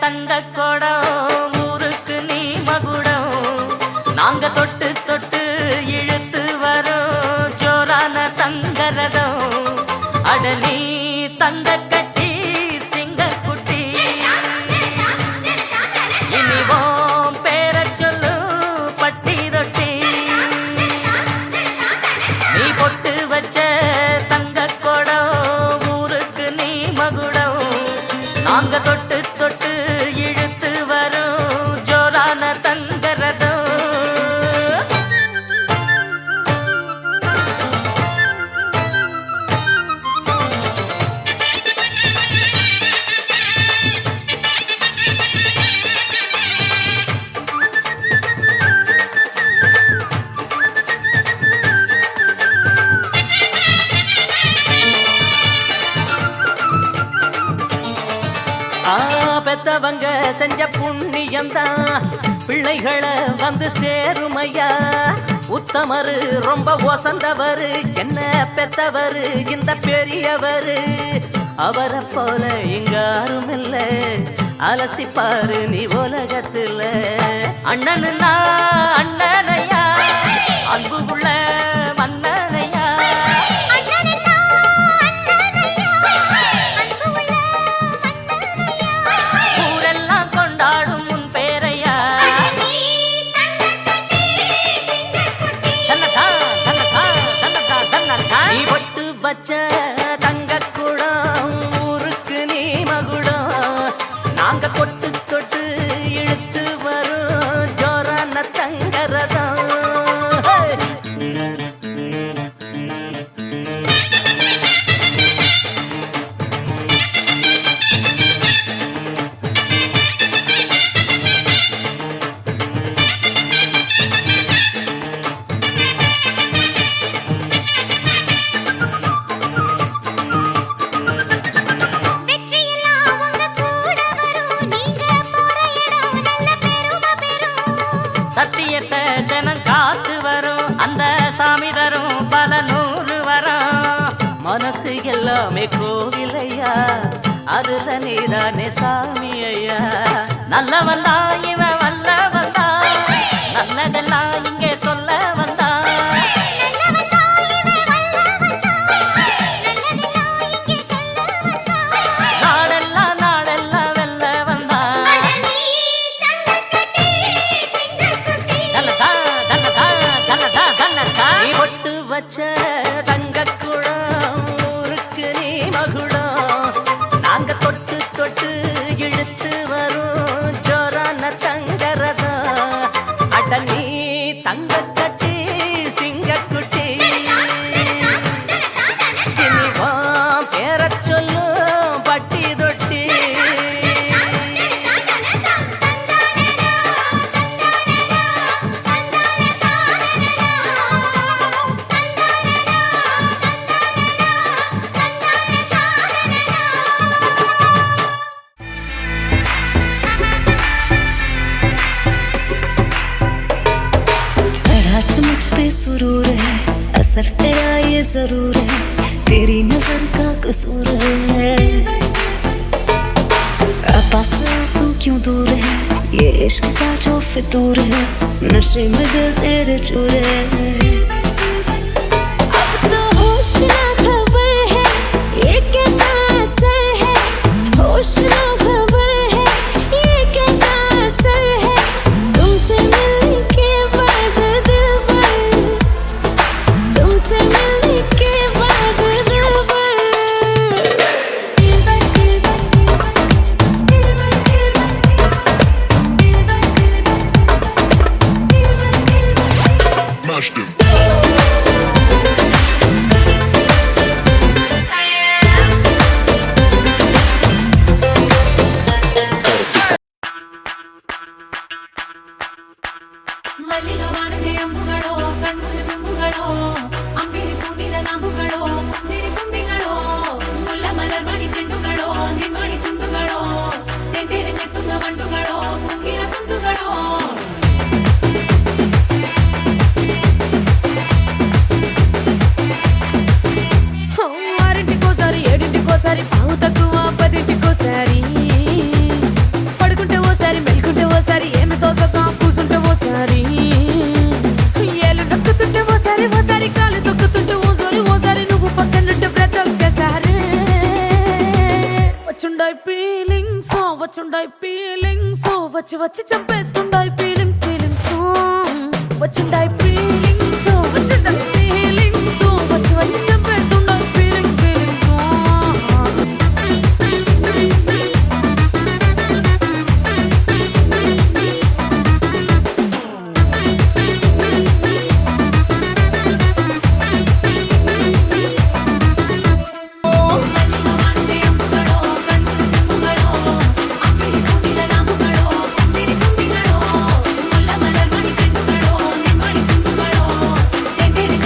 தங்க கொடம் ஊருக்கு நீ மகுடம், நாங்க தொட்டு தொட்டு இழுத்து வரோம் ஜோரான தங்கரதம், அடலி தங்க கட்டி சிங்க குட்டி, இனிவோம் பேர சொல்லு பட்டி ரொட்டி, நீ பொட்டு வச்ச தங்க கொடம் ஊருக்கு நீ மகுடம், நாங்க தொட்டு தொட்டு இழுத்து வரும் ஜோரான தங்கரதம். பெத்தவங்க செஞ்ச புண்ணியம்தான் பிள்ளைகளை வந்து சேருமையா, உத்தமரு ரொம்ப ஒசந்தவரு என்ன பெத்தவரு இந்த பெரியவரு, அவரை போல இங்காரும் இல்ல அலசிப்பாரு நீ உலகத்துல அண்ணனுன்னா அண்ணனையா அன்பு உள்ள மன்னனையா ஊரெல்லாம் கொண்டாடும் உன் பேரையா நீ ஒட்டு வச்ச தங்க குடம் ஊருக்கு நீ மகுடம் நாங்க தொட்டு தொட்டு இழுத்து வரும் ஜோரான தங்கரதம் சத்தியத்தை ஜனம் காத்து வரும் அந்த சாமி தரும் பல நூறு வரும் மனசு எல்லாமே கோவிலையா அதுல நீதானே சாமி ஐயா நல்லவன் தான் இவன் வல்லவன் தான் நல்லதெல்லாம் இங்கே சொல்ல வந்தான் நாடெல்லாம் நாடெல்லாம் வெல்ல வந்தான் நீ ஒட்டு வச்ச தங்க குடம் ஊருக்கு நீ மகுடம் நாங்க தொட்டு தொட்டு இழுத்து வரும் ஜோரான தங்கரதம் அட நீ தங்க கட்டி சிங்கக்குட்டி இனிவாம் பேரச் சொல்லும் பட்டி தொட்டி मुझ पे सुरूर है असर तेरा ये जरूर है तेरी नजर का कसूर है पास तू क्यों दूर है ये इश्क का जो फितूर है नशे में दिल तेरे चूर है अब तो होश ना खबर है ये कैसा असर है होश ना खबर है ये कैसा असर है तुमसे मिलने के बाद दिल भर तुमसे मिलने के बाद दिल भर ಮಲ್ಲಿಗವಾಣದೆ ಅಂಬುಗಳೋ ಕಣ್ಮುಗಿ ತುಂಬುಗಳೋ ಅಂಬಿರಿ ಪೂನಿನ ನಾಂಬುಗಳೋ ಮುಂಜಿರಿ ಕೊಂಬಿಗಳೋ ಮುಲ್ಲ ಮಲರ್ ಮಣಿ ಚೆಂಡುಗಳೋ ನಿನ್ಮಣಿ ಚುಂಡುಗಳೋ ತೆಂತೆರೆ ತೆತ್ತುಂಗ ಮಂಡುಗಳೋ ಮುಂಗಿನ ತುಂಡುಗಳೋ ఆరింటికోసారి ఏడింటికోసారి పావు తక్కువ పదింటికోసారి పడుకుంటే ఓసారి మెలుకుంటే ఓసారి ఏమి తోసక కూసుంటే ఓసారి ఏలు నొక్కుతుంటే ఓసారి ఓసారి కాలు తొక్కుతుంటే ఓసారి నువ్వు పక్కనుంటే ప్రతి ఒక్కసారి వచ్చుండాయి ఫీలింగ్స్ వచ్చి వచ్చి చంపేస్తుండాయి ఫీలింగ్స్ వచ్చుండాయి ఫీలింగ్స్ వచ్చుండాయి ఫీలింగ్స్ వచ్చి వచ్చి చంపేస్తుండాయి ఫీలింగ్స్ ತೆಂತೆರೆ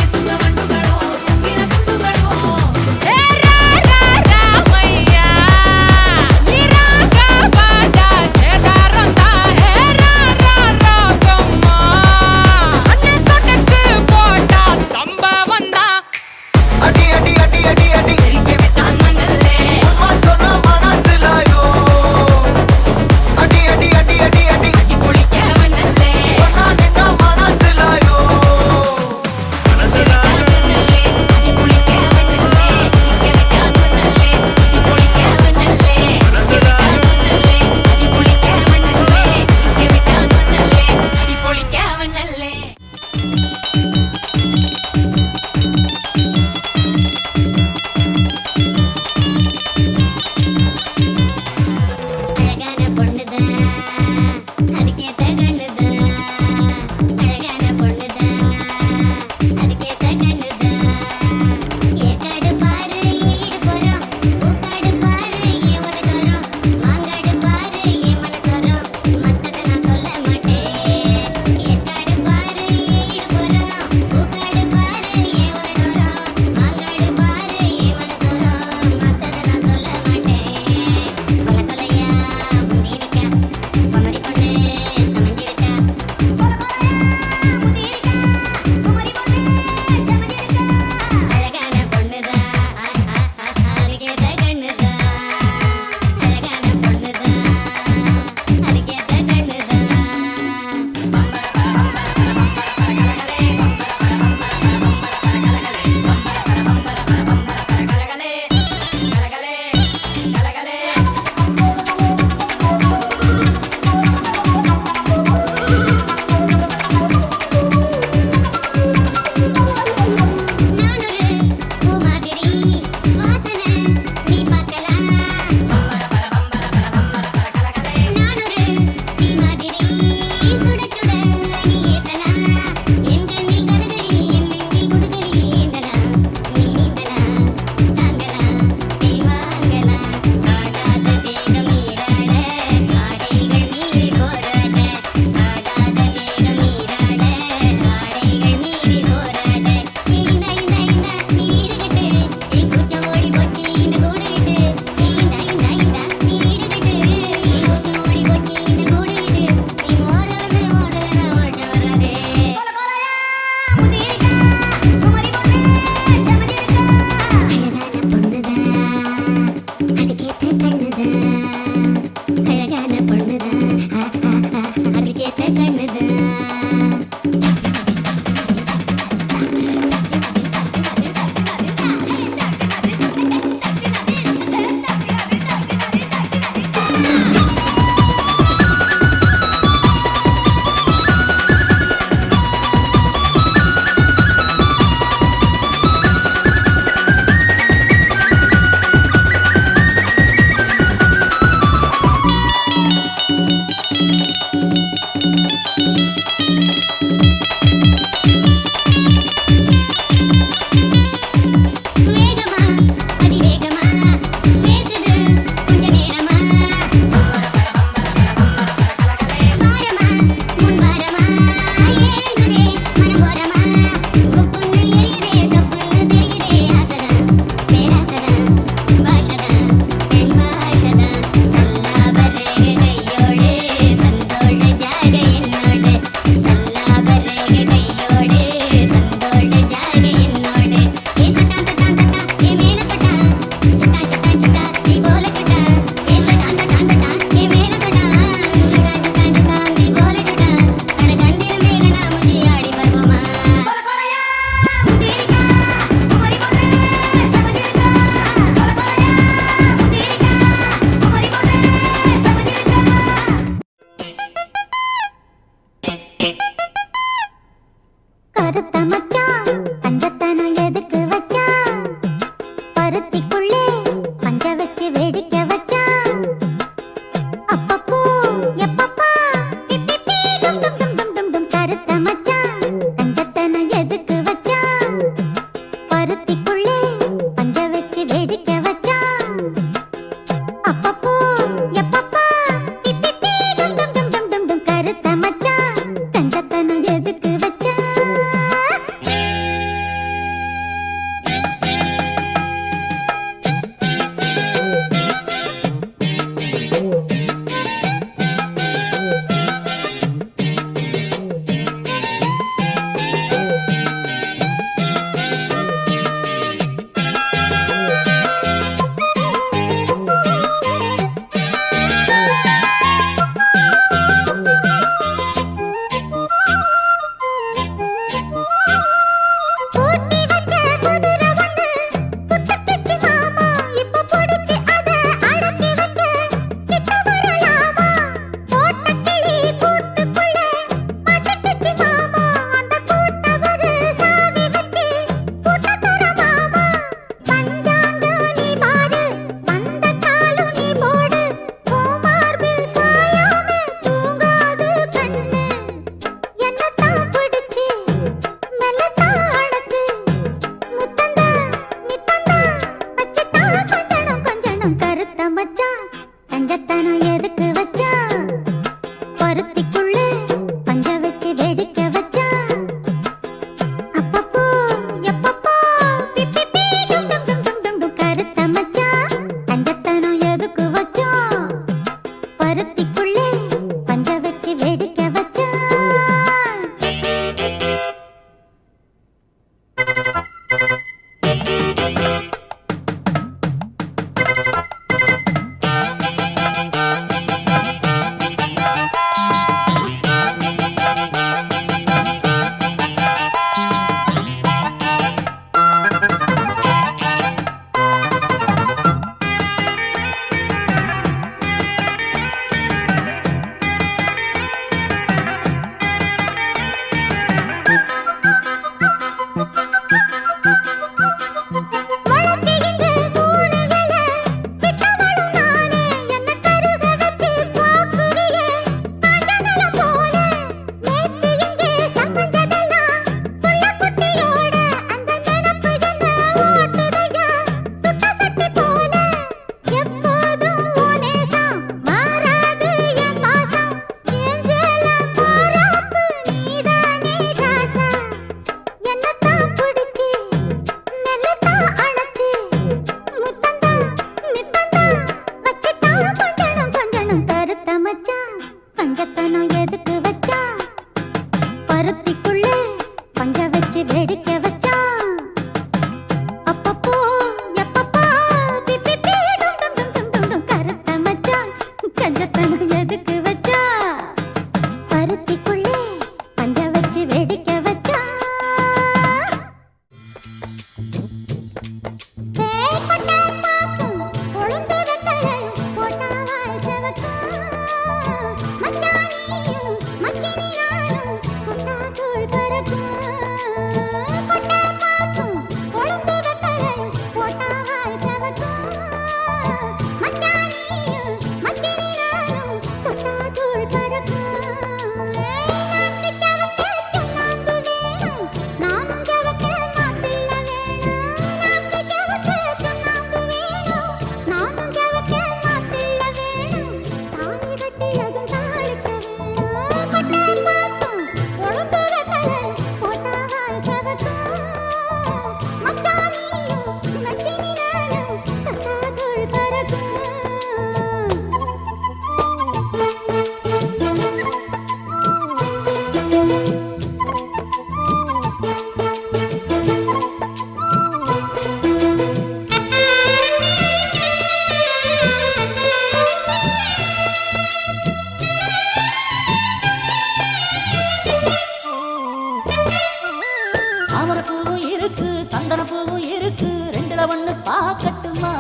பார்க்கட்டுமா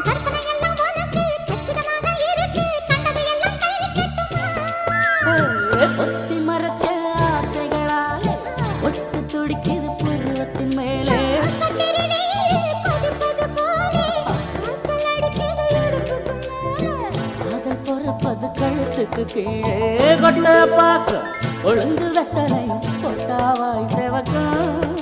கற்பனை எல்லாம் உனக்கு சச்சிதமாக இருக்கு கண்டதையெல்லாம் கை பொத்தி மறைச்ச ஆசைகளாலே ஒட்டு துடிக்குது பருவத்தின் மேலே காதல் பொறப்பது கழுத்துக்கு கீழே கொட்ட பார்க்க ஒழுங்கு வெத்தனை கொட்டாவாய் செவக்கம்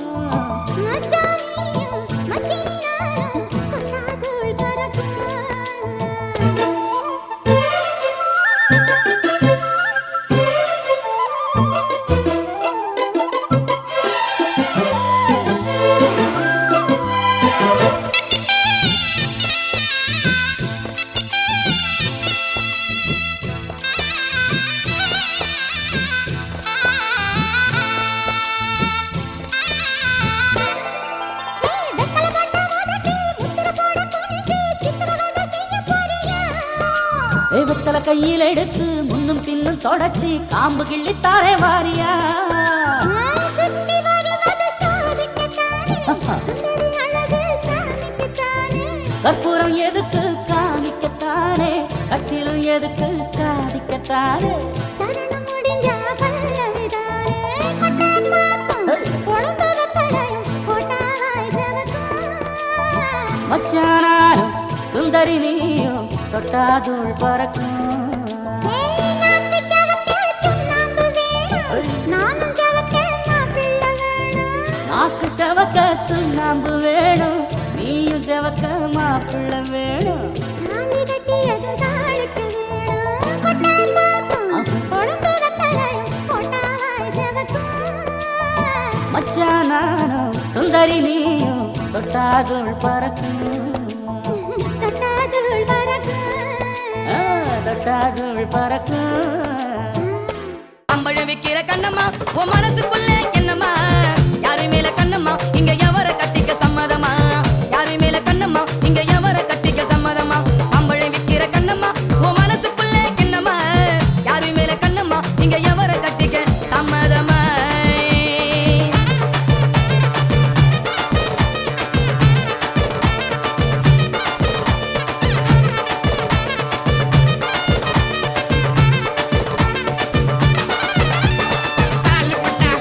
வெத்தலை கையில் எடுத்து முன்னும் பின்னும் தொடச்சி காம்பு கிள்ளித்தாரே வாரியா கற்பூரம் எதுக்கு காமிக்கத்தானே கட்டிலும் எதுக்கு சாதிக்கத்தானே மச்சானாரும் சுந்தரி நீயும் தொட்டாதூள் பறக்கும் நாக்கு செவக்க சுண்ணாம்பு வேணும் நீயும் செவக்க மாப்பிள்ளை வேணும் மச்சானாரும் சுந்தரி நீயும் தொட்டாதூள் பறக்கும் தொட்டாதூள் பறக்கும் அம்பழம் வைக்கிற கண்ணம்மா உன் மனசுக்குள்ள என்னம்மா யாரு மேல கண்ணம்மா இங்க எவர கட்டிக்க சம்மதமா யாரு மேல கண்ணம்மா இங்க எவர கட்டிக்க சம்மதமா அம்பழம் வைக்கிற கண்ணம்மா உன் மனசுக்குள்ள என்னம்மா யாரு மேல கண்ணம்மா இங்க எவர கட்டிக்க சம்மதமா சாலு பட்டா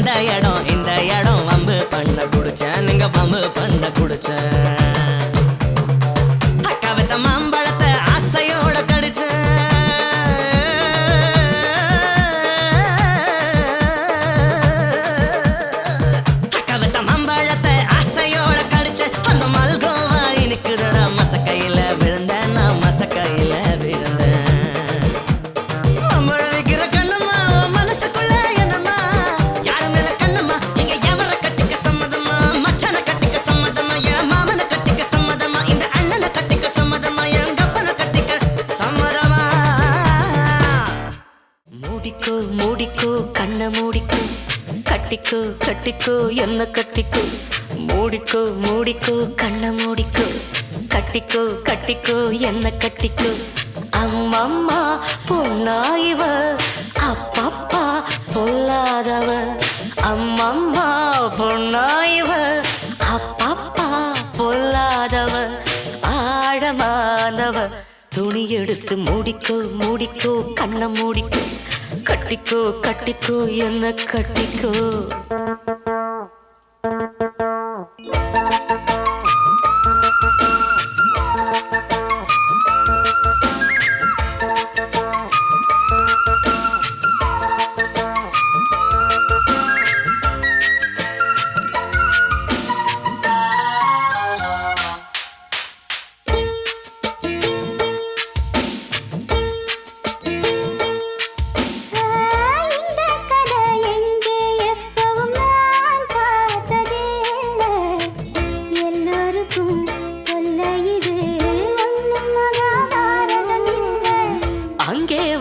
அந்த இடம் இந்த இடம் வம்பு பண்ண குடிச்சேன் நீங்க வம்பு பண்ண குடிச்சேன் அக்காவத்த மாம்பழத்தை ஆசையோட கடிச்சேன் அக்காவத்த மாம்பழத்தை ஆசையோட கடிச்சேன் அந்த மல்கோவா இனிக்குதட மசக்கையில விழுந்தேன் நான் மசக்கையில விழுந்தேன் விக்கிற கண்ணம்மா மனசுக்குள்ள என்னம்மா யாரு மேல கண்ணம்மா எங்க எவர கட்டிக்க சம்மதமா மச்சான கட்டிக்க சம்மதமா என் மாமனை கட்டிக்க சம்மதமா இந்த அண்ணனை கட்டிக்க சம்மதமா என் கப்பனை கட்டிக்க சம்மதமா மூடிக்கோ மூடிக்கோ கண்ண மூடிக்கோ கட்டிக்கோ கட்டிக்கோ என்ன கட்டிக்கோ மூடிக்கோ மூடிக்கோ கண்ண மூடிக்கோ கட்டிக்கோ கட்டிக்கோ என்ன கட்டிக்கோ அம்மம்மா பொன்னாயிவ அப்பப்பா பொல்லாதவ அம்மம்மா பொன்னாயிவ அப்பப்பா பொல்லாதவ ஆழமானவ துணி எடுத்து மூடிக்கோ மூடிக்கோ கண்ண மூடிக்கோ கட்டிக்கோ கட்டிக்கோ என்ன கட்டிக்கோ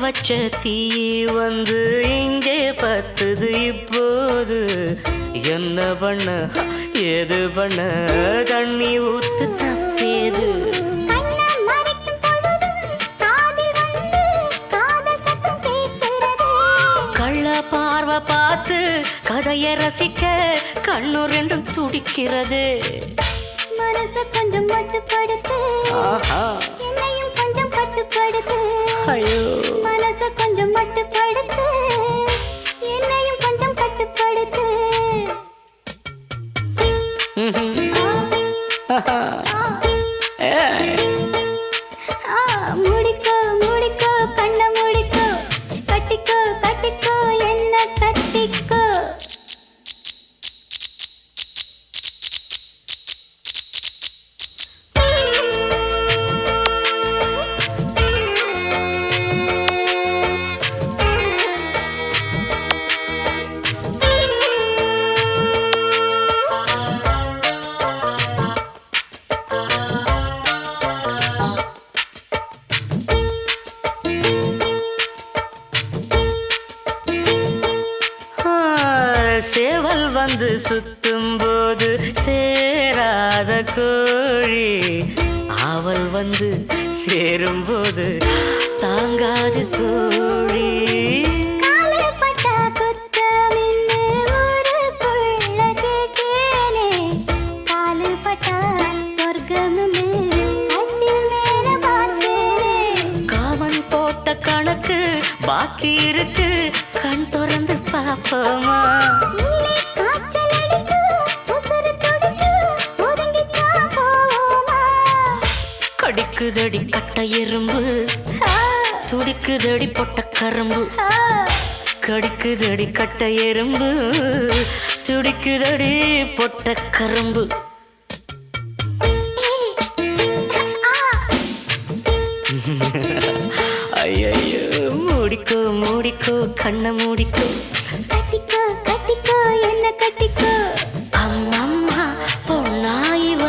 வச்ச தீ வந்து இங்கே பத்துது இப்போது என்ன பண்ண ஏது பண்ண தண்ணி ஊத்து தப்பேது கள்ள பார்வை பார்த்து கதையை ரசிக்க கண்ணு ரெண்டும் துடிக்கிறது மனச கொஞ்சம் மட்டுப்படுத்து என்னையும் கொஞ்சம் கட்டுப்படுத்து மனச கொஞ்சம் மட்டுப்படுத்து என்னையும் கொஞ்சம் கட்டுப்படுத்து முடிக்கோ முடிக்கோ கண்ண முடிக்கோ கட்டிக்கோ கட்டிக்கோ என்ன கட்டிக்கோ சேவல் வந்து சுத்தும் போது சேராத கோழி ஆவல் வந்து சேரும் போது தாங்காது தோழி காமன் போட்ட கணக்கு பாக்கி இருக்கு கண் திறந்து பாப்போமா கடிக்குதடி கட்ட எறும்பு துடிக்குதடி பொட்ட கரும்பு கடிக்குதடி கட்ட எறும்பு துடிக்குதடி பொட்ட கரும்பு ஐயோ மூடிக்கோ மூடிக்கோ கண்ண மூடிக்கோ கட்டிக்கோ கட்டிக்கோ என்ன கட்டிக்கோ அம்மம்மா பொன்னாயிவ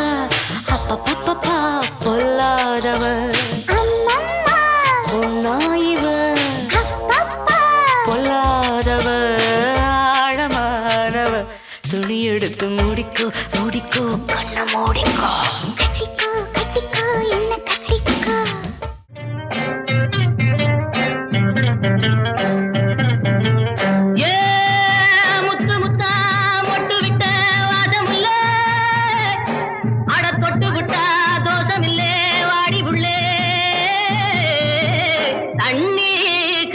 அப்பப்பப்பா பொல்லாதவ அம்மம்மா பொன்னாயிவ அப்பப்பா பொல்லாதவ ஆழமானவ துணி எடுத்து மூடிக்கோ மூடிக்கோ கண்ண மூடிக்கோ கட்டிக்கோ கட்டிக்கோ என்ன கட்டிக்கோ முத்து முத்தா மொட்டு விட்ட வாசமில்ல அட தொட்டு விட்டா தோஷமில்லே வாடி புள்ளே தண்ணி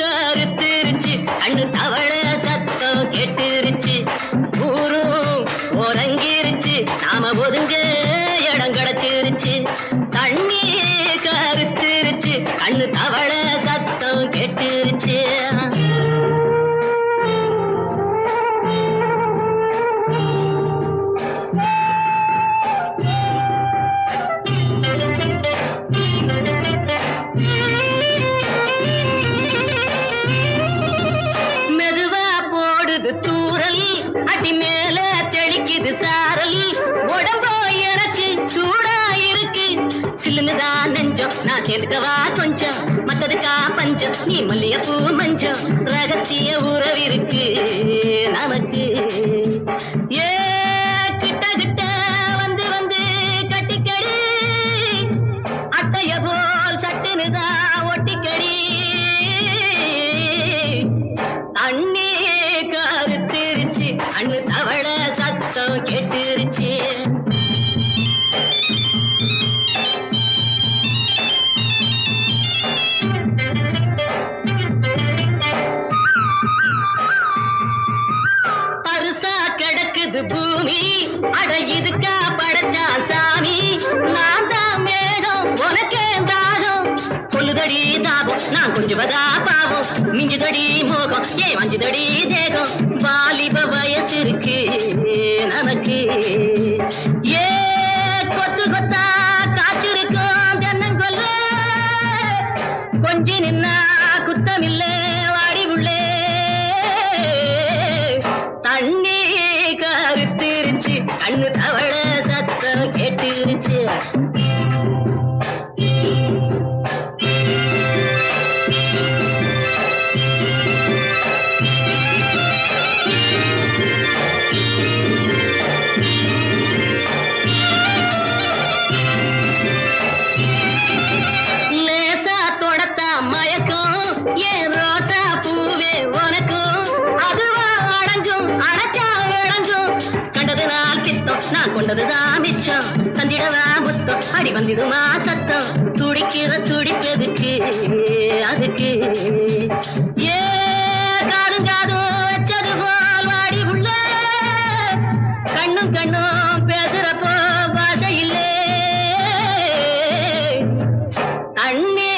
கருத்துருச்சு கண்ணு தவள சத்தம் கேட்டுருச்சு அடி மேல தெளிக்குது சாரல் உடம்போ எனக்கு சூடா இருக்கு சில்லுனுதான் நெஞ்சம் நான் சேர்ந்துக்கவா கொஞ்சம் மத்ததுக்கா பஞ்சம் நீ மல்லிகைப்பூ மஞ்சம் ரகசிய உறவிருக்கு நமக்கு ஏ கிட்ட கிட்ட வந்து வந்து கட்டிக்கடி அட்டைய போல் சட்டுனுதான் ஒட்டிக்கடி அண்ணே கருத்திருச்சு அண்ணு தவள சத்தம் கேட்டுருச்சு பருசா கிடக்குது பூமி அட இதுக்கா படைச்சா சாமி நான் தான் மேகம் உனக்கே தாகம் சொல்லுதடி தாபம் நான் கொஞ்சவதா பாவம் மிஞ்சுதடி மோகம் ஏன் வஞ்சுதடி தேகம் வாலிப வயசு இருக்கு நமக்கு ஏ கொத்து கொத்தா காய்ச்சிருக்கும் தென்னங்கொல்ல கொஞ்சி நின்னா குத்தமில்லை வாடி உள்ளே தண்ணி கருத்திருச்சு கண்ணு தவள சத்தம் கேட்டுருச்சு லேசா தொடத்தா மயக்கம் ஏன் ரோசா பூவே உனக்கும் அதுவா அடைஞ்சும் அடைச்சா விளைஞ்சும் கண்டது நாள் பித்தம் நான் கொண்டதுதான் மிச்சம் தந்திடவா முத்தம் அடி வந்திடுமா சத்தம் துடிக்கிற துடிப்பதுக்கு அதுக்கு ஏ காதும் காதும் வச்சது போல் வாடி உள்ள கண்ணும் கண்ணும் பேசுறப்போ பாஷை இல்லே அண்ணே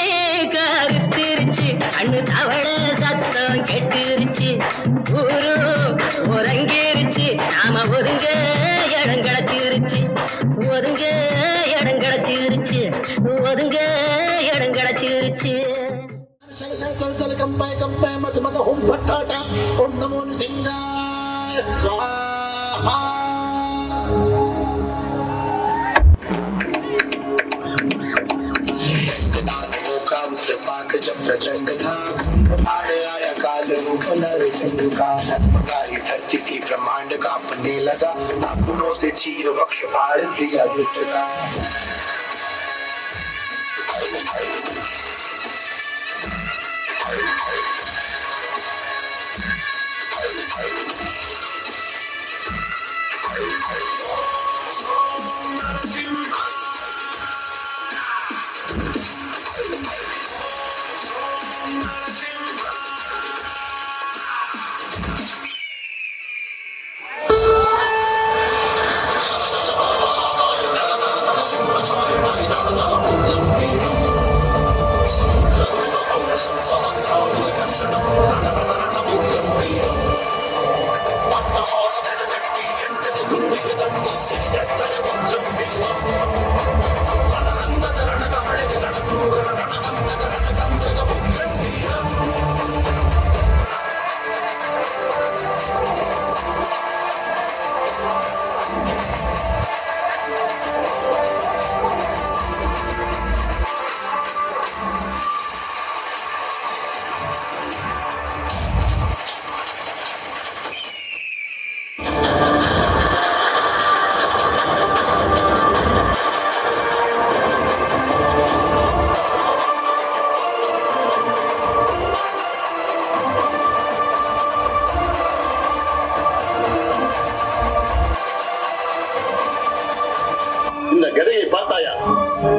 கருத்திருச்சு அண்ணு தவள சத்தம் கெட்டுருச்சு ஊரு உறங்கிருச்சு நாம ஒருங்க இடம் கிடச்சிருச்சு ஒருங்க இடம் கிடச்சிருச்சு ஒருங்க இடம் கிடச்சிருச்சு कंपाय कंपाय मत मत ओम भट्टाटा ओम नमो सिंहाय स्वाहा जब प्रचंड था आड़े आया काल रूप नरसिंह का गाई धरती थी ब्रह्मांड कांपने लगा नाखूनों से चीर वक्ष फाड़ दिया दुष्ट का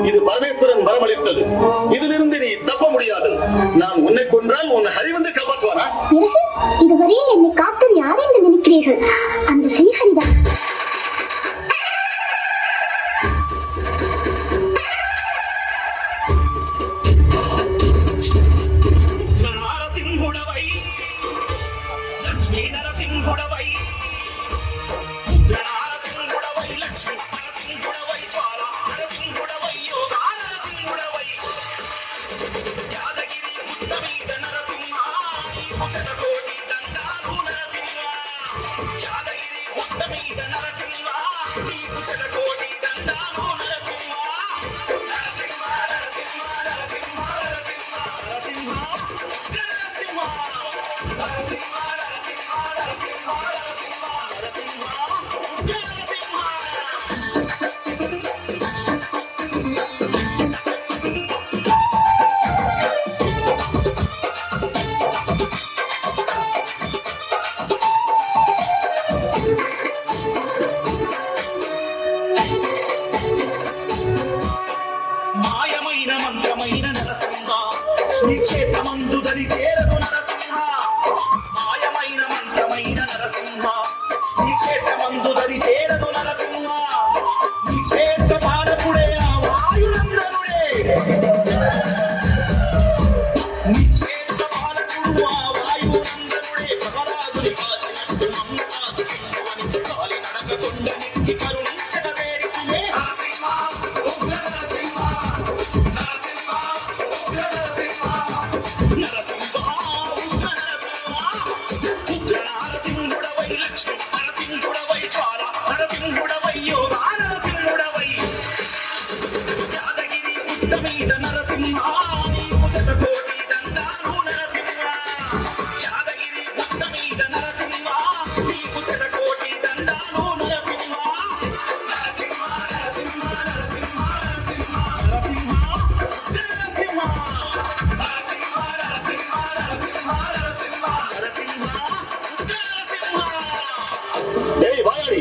இது பரமேஸ்வரன் வரமளித்தது. இதிலிருந்து நீ தப்ப முடியாது. நான் உன்னை கொன்றால் உன் ஹரி வந்து காப்பாற்றுவானா? இதுவரை என்னை காத்தது யார் என்று நினைக்கிறீர்கள்? அந்த ஸ்ரீஹரிதான். Yeah. మాయమైన మంత్రమైన నరసింహ నీ క్షేత్రమందు దరి చేరదు నరసింహ మాయమైన మంత్రమైన నరసింహ నీ క్షేత్రమందు దరి చేరదు నరసింహ నీ క్షేత్ర పాలకుడే ఆ వాయునందనుడే నీ క్షేత్ర పాలకుడు ఆ వాయునందనుడే ప్రహ్లాదుని కాచినట్టు మమ్మతాదు కిందువని కాలి నడకకొండ నిక్కి కరుణించగ వేడికునే నరసింహ ఉగ్ర నరసింహ నరసింహ ఉగ్ర నరసింహ నరసింహ ఉగ్ర నరసింహ ఉగ్ర నరసింహుడవై లక్ష్మి నరసింహుడవై జ్వాల నరసింహుడవై యోగా నరసింహుడవై యాదగిరి గుట్ట మీద నరసింహ నీకు శతకోటి దండాలు నరసింహ యాదగిరి గుట్ట మీద నరసింహ నీకు శతకోటి దండాలు నరసింహ నరసింహ నరసింహ నరసింహ నరసింహ నరసింహ నరసింహ నరసింహ నరసింహ నరసింహ నరసింహ నరసింహ నరసింహ. ஏய் வாயாடி,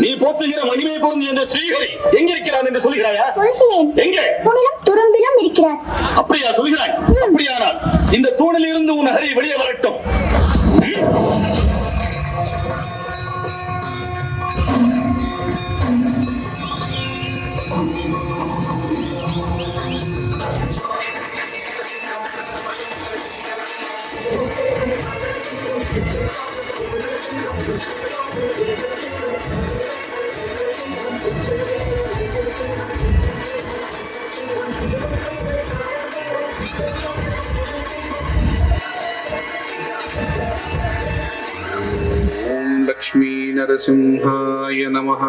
நீ போற்றுகிற மகிமை பொருந்திய இந்த ஸ்ரீஹரி எங்கிருக்கிறான் என்று சொல்கிறாயா? சொல்கிறேன். எங்கே? தூணிலும் துரும்பிலும் இருக்கிறார். அப்படியா சொல்கிறாய்? அப்படியானால் இந்த தூணில் இருந்து உன் ஹரி வெளியே வரட்டும். ஓம் லக்ஷ்மி நரசிம்ஹாய நமஹ.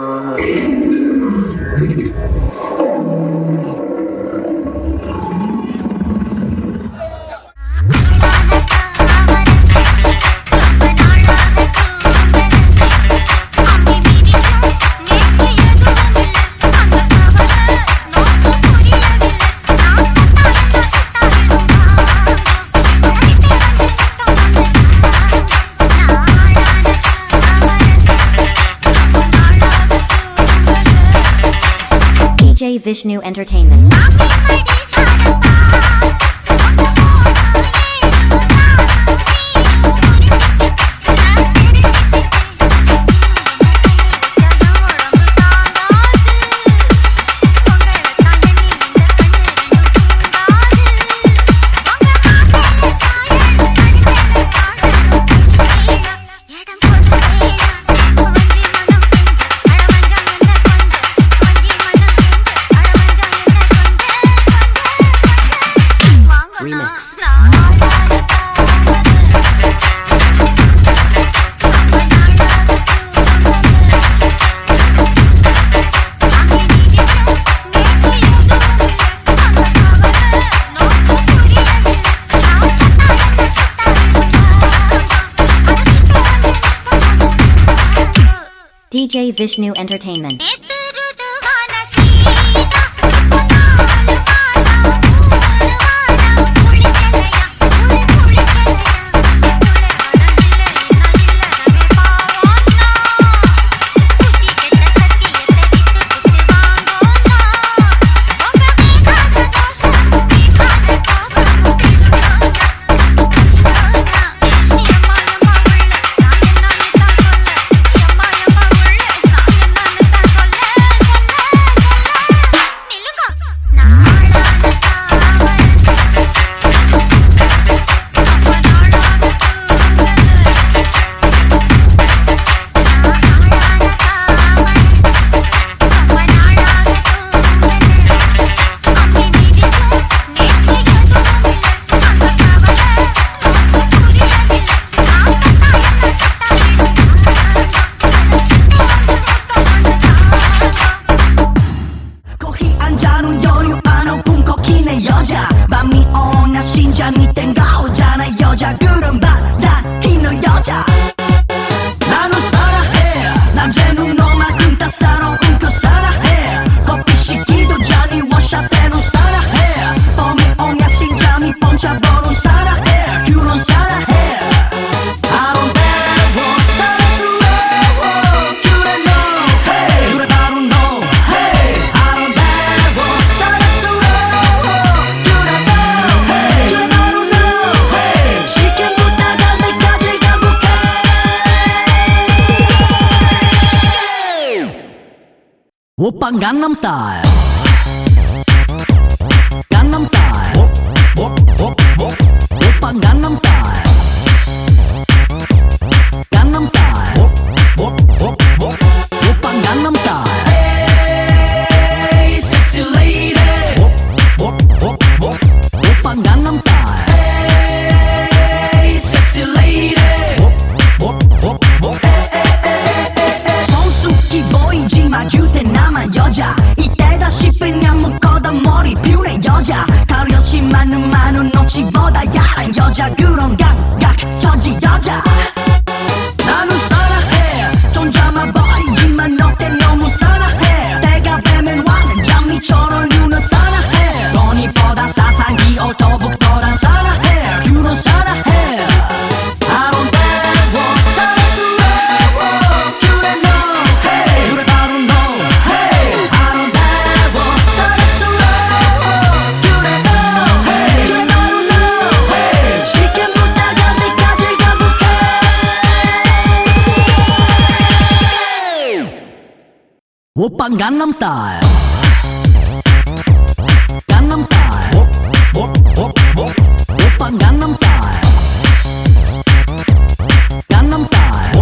DJ Vishnu Entertainment. DJ Vishnu Entertainment. Remix. 시간이 땡가오잖아 여자 그런 반잔 너 여자 나는 사랑해 남자는 너만큼 따사로운 그 사랑해 커피 시키도 전에 워샷 때는 사랑해 봄이 오면 심장이 뻥차보는 사랑해 그런 사랑해 아름다워 사랑스러워 그래 너 hey 그래 바로 너 hey 아름다워 사랑스러워 그래 너 hey 그래 바로 너 hey 시킨 부탁할 때까지 가볼게 오빠 강남 스타일 강남 스타일 오빠 강남 스타일 강남 스타일 오빠 강남 스타일 Hey sexy lady 오빠 강남 스타일 Hey sexy lady 성숙해 보이지만 규태 남한 여자 이때다 싶으면 묶어다 머리 뷰네 여자 가려치만은 많은 너치보다 야한 여자 그런 감각 처지 여자 나는 사랑해 좀 참아 보이지만 너 때 너무 사랑해 때가 되면 왕은 장미처럼 유는 사랑해 너니보다 사상이 어터북더란 사랑해 그런 사랑해 아름다워 사랑스러워 그래 너 hey 그래 바로 너 hey 아름다워 사랑스러워 그래 너 hey 그래 바로 너 hey 시킨 부탁할 때까지 가볼게 오빠 강남 스타일 강남 스타일 오빠 강남 스타일 강남 스타일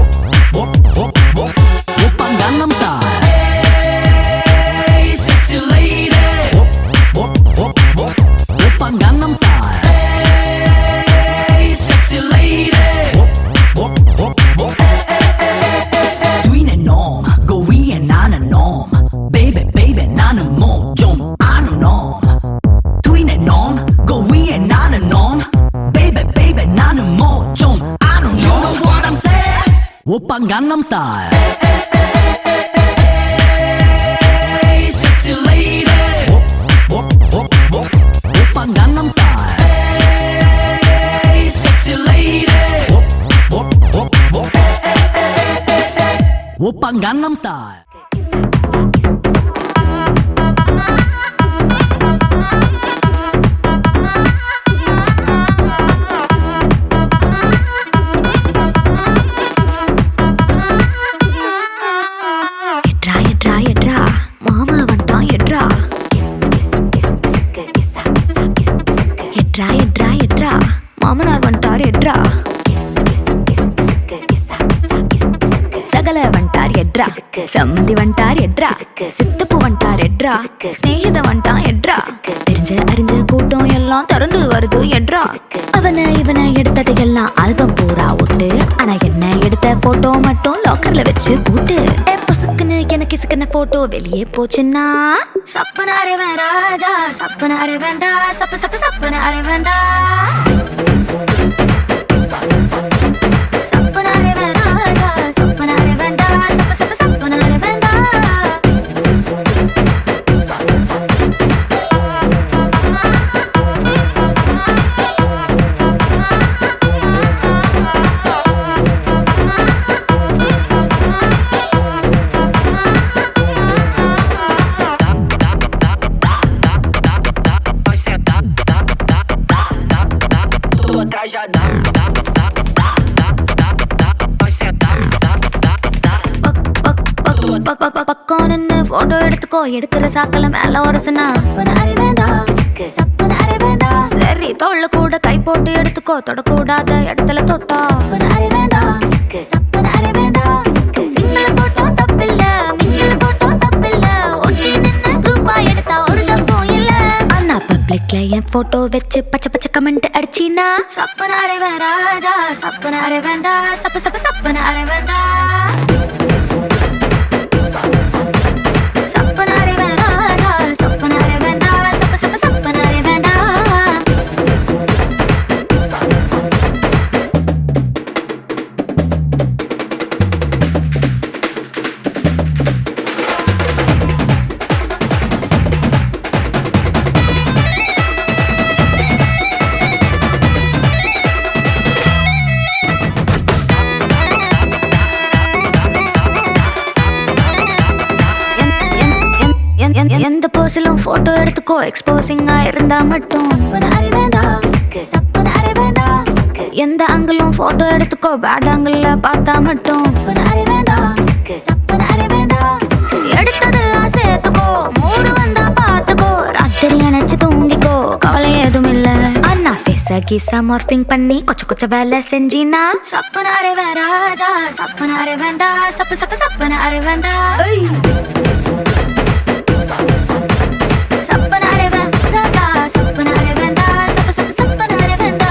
오빠 강남 스타일 Hey sexy lady 오빠 강남 스타일 Hey sexy lady 뒤에 놈 그 위에 나는 놈 Baby baby 나는 뭐 좀 아는 놈 뒤에 놈 그 위에 나는 놈 Baby baby 나는 뭐 좀 아는 놈 You know what I'm saying 오빠 강남 스타일 Hey sexy lady 오빠 강남 스타일 Hey sexy lady 오빠 강남 스타일 எட்ரா மாமா வந்துட்டான் எட்ரா எட்ரா மாமனார் வந்துட்டார் எட்ரா சகல வந்துட்டார் எட்ரா சம்மந்தி வந்துட்டார் எட்ரா சித்தப்பு வந்துட்டார் எட்ரா ஸ்நேகித வந்துட்டான் எட்ரா தெரிஞ்ச அறிஞ்ச கூட்டம் எல்லாம் திரண்டு வருது எட்ரா அவனை இவனை எடுத்ததையெல்லாம் ஆல்பம் பூரா விட்டு ஆனா என்ன எடுத்த போட்டோ மட்டும் லாக்கர்ல வச்சு பூட்டு பொசுக்குன்னு எனக்கு இசுக்குன போட்டோ வெளியே போச்சுன்னா சப்பனாரே வேண்டாஜா சப்பனாரே வேண்டா சப்ப சப்ப சப்பனாரே வேண்டா சப்பனாரே வேண்டாஜா சப்பனாரே வேண்டா சப்ப சப்ப சப்பனாரே வேண்டா பக்கம் நின்னு போட்டோ எடுத்துக்கோ எடுக்கிற சாக்கல மேல ஒரு சரி தொள்ள கூட கை போட்டு எடுத்துக்கோ தொடக்கூடாத இடத்துல தொட்டா சிங்கிள் போட்டோ தப்பில்ல மிங்கிள் போட்டோ தப்பில்ல ஒட்டி நின்னு குரூப்பா எடுத்தா ஒரு தப்பும் இல்ல ஆனா பப்ளிக்ல என் போட்டோ வச்சு பச்சை பச்சை கமெண்ட் அடிச்சினா சப்பனாரே வேண்டாஜா சப்பனாரே வேண்டா சப்ப சப்ப சப்பனாரே வேண்டா சப்பனாரே வேண்டாஜா சப்பனாரே வேண்டா சப்ப சப்ப சப்பனாரே வேண்டா போஸிலும் போட்டோ எடுத்துக்கோ எக்ஸ்போசிங்கா இருந்தா மட்டும் எந்த ஆங்கிளும் போட்டோ எடுத்துக்கோ பேட் ஆங்கிள் பார்த்தா மட்டும் எடுத்ததெல்லாம் சேர்த்துக்கோ மூடு வந்தா பாத்துக்கோ ராத்திரி நினைச்சு தூங்கிக்கோ கவலை எதுவும் இல்ல அண்ணா பேச கீசா மார்பிங் பண்ணி கொச்ச வேலை செஞ்சினா சப்பனாரே வேண்டாஜா சப்பனாரே வேண்டா சப்பனாரே வேண்டா சப்பனாரே வேண்டாஜா சப்பனாரே வேண்டா சப்பனாரே வேண்டா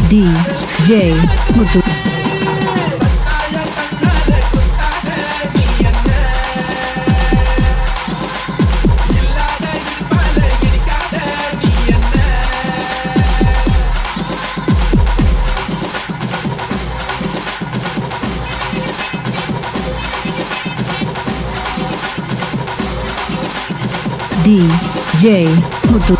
DJ Muthu. DJ Muthu.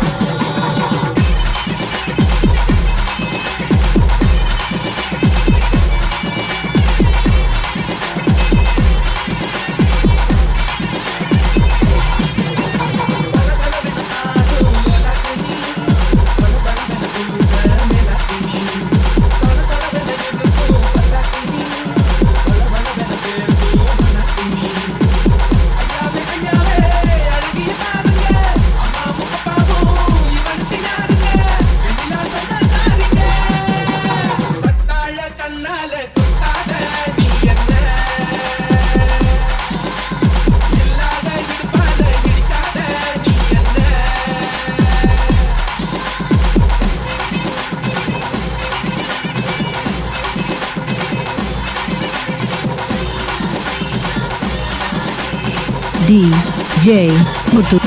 DJ Muthu.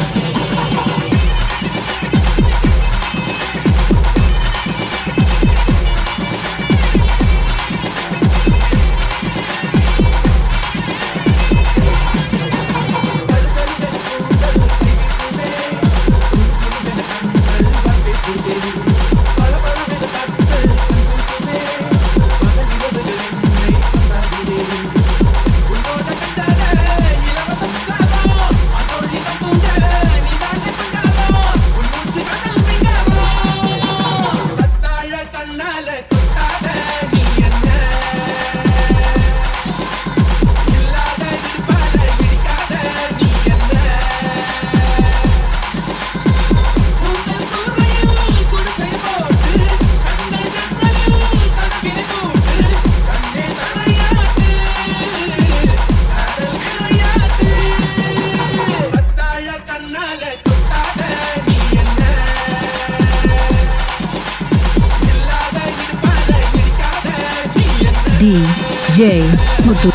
DJ Muthu.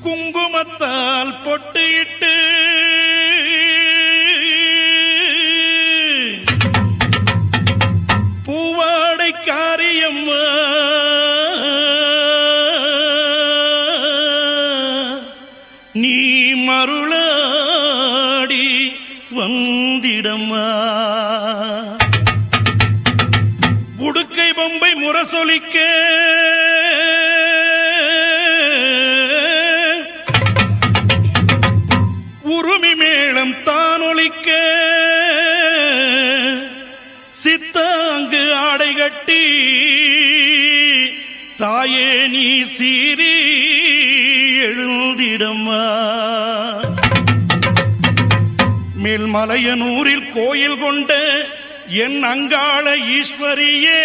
குங்குமத்தால் பொட்டியிட்டு பூவாடை காரியம்மா நீ மருளாடி வந்திடம்மா உடுக்கை பொம்பை முரசொலிக்க உருமி மேளம் தானொலிக்க சித்தாங்கு ஆடை கட்டி தாயே நீ சீரி எழுந்திடம்மா மேல்மலையனூரில் கோயில் கொண்ட என் அங்காள ஈஸ்வரியே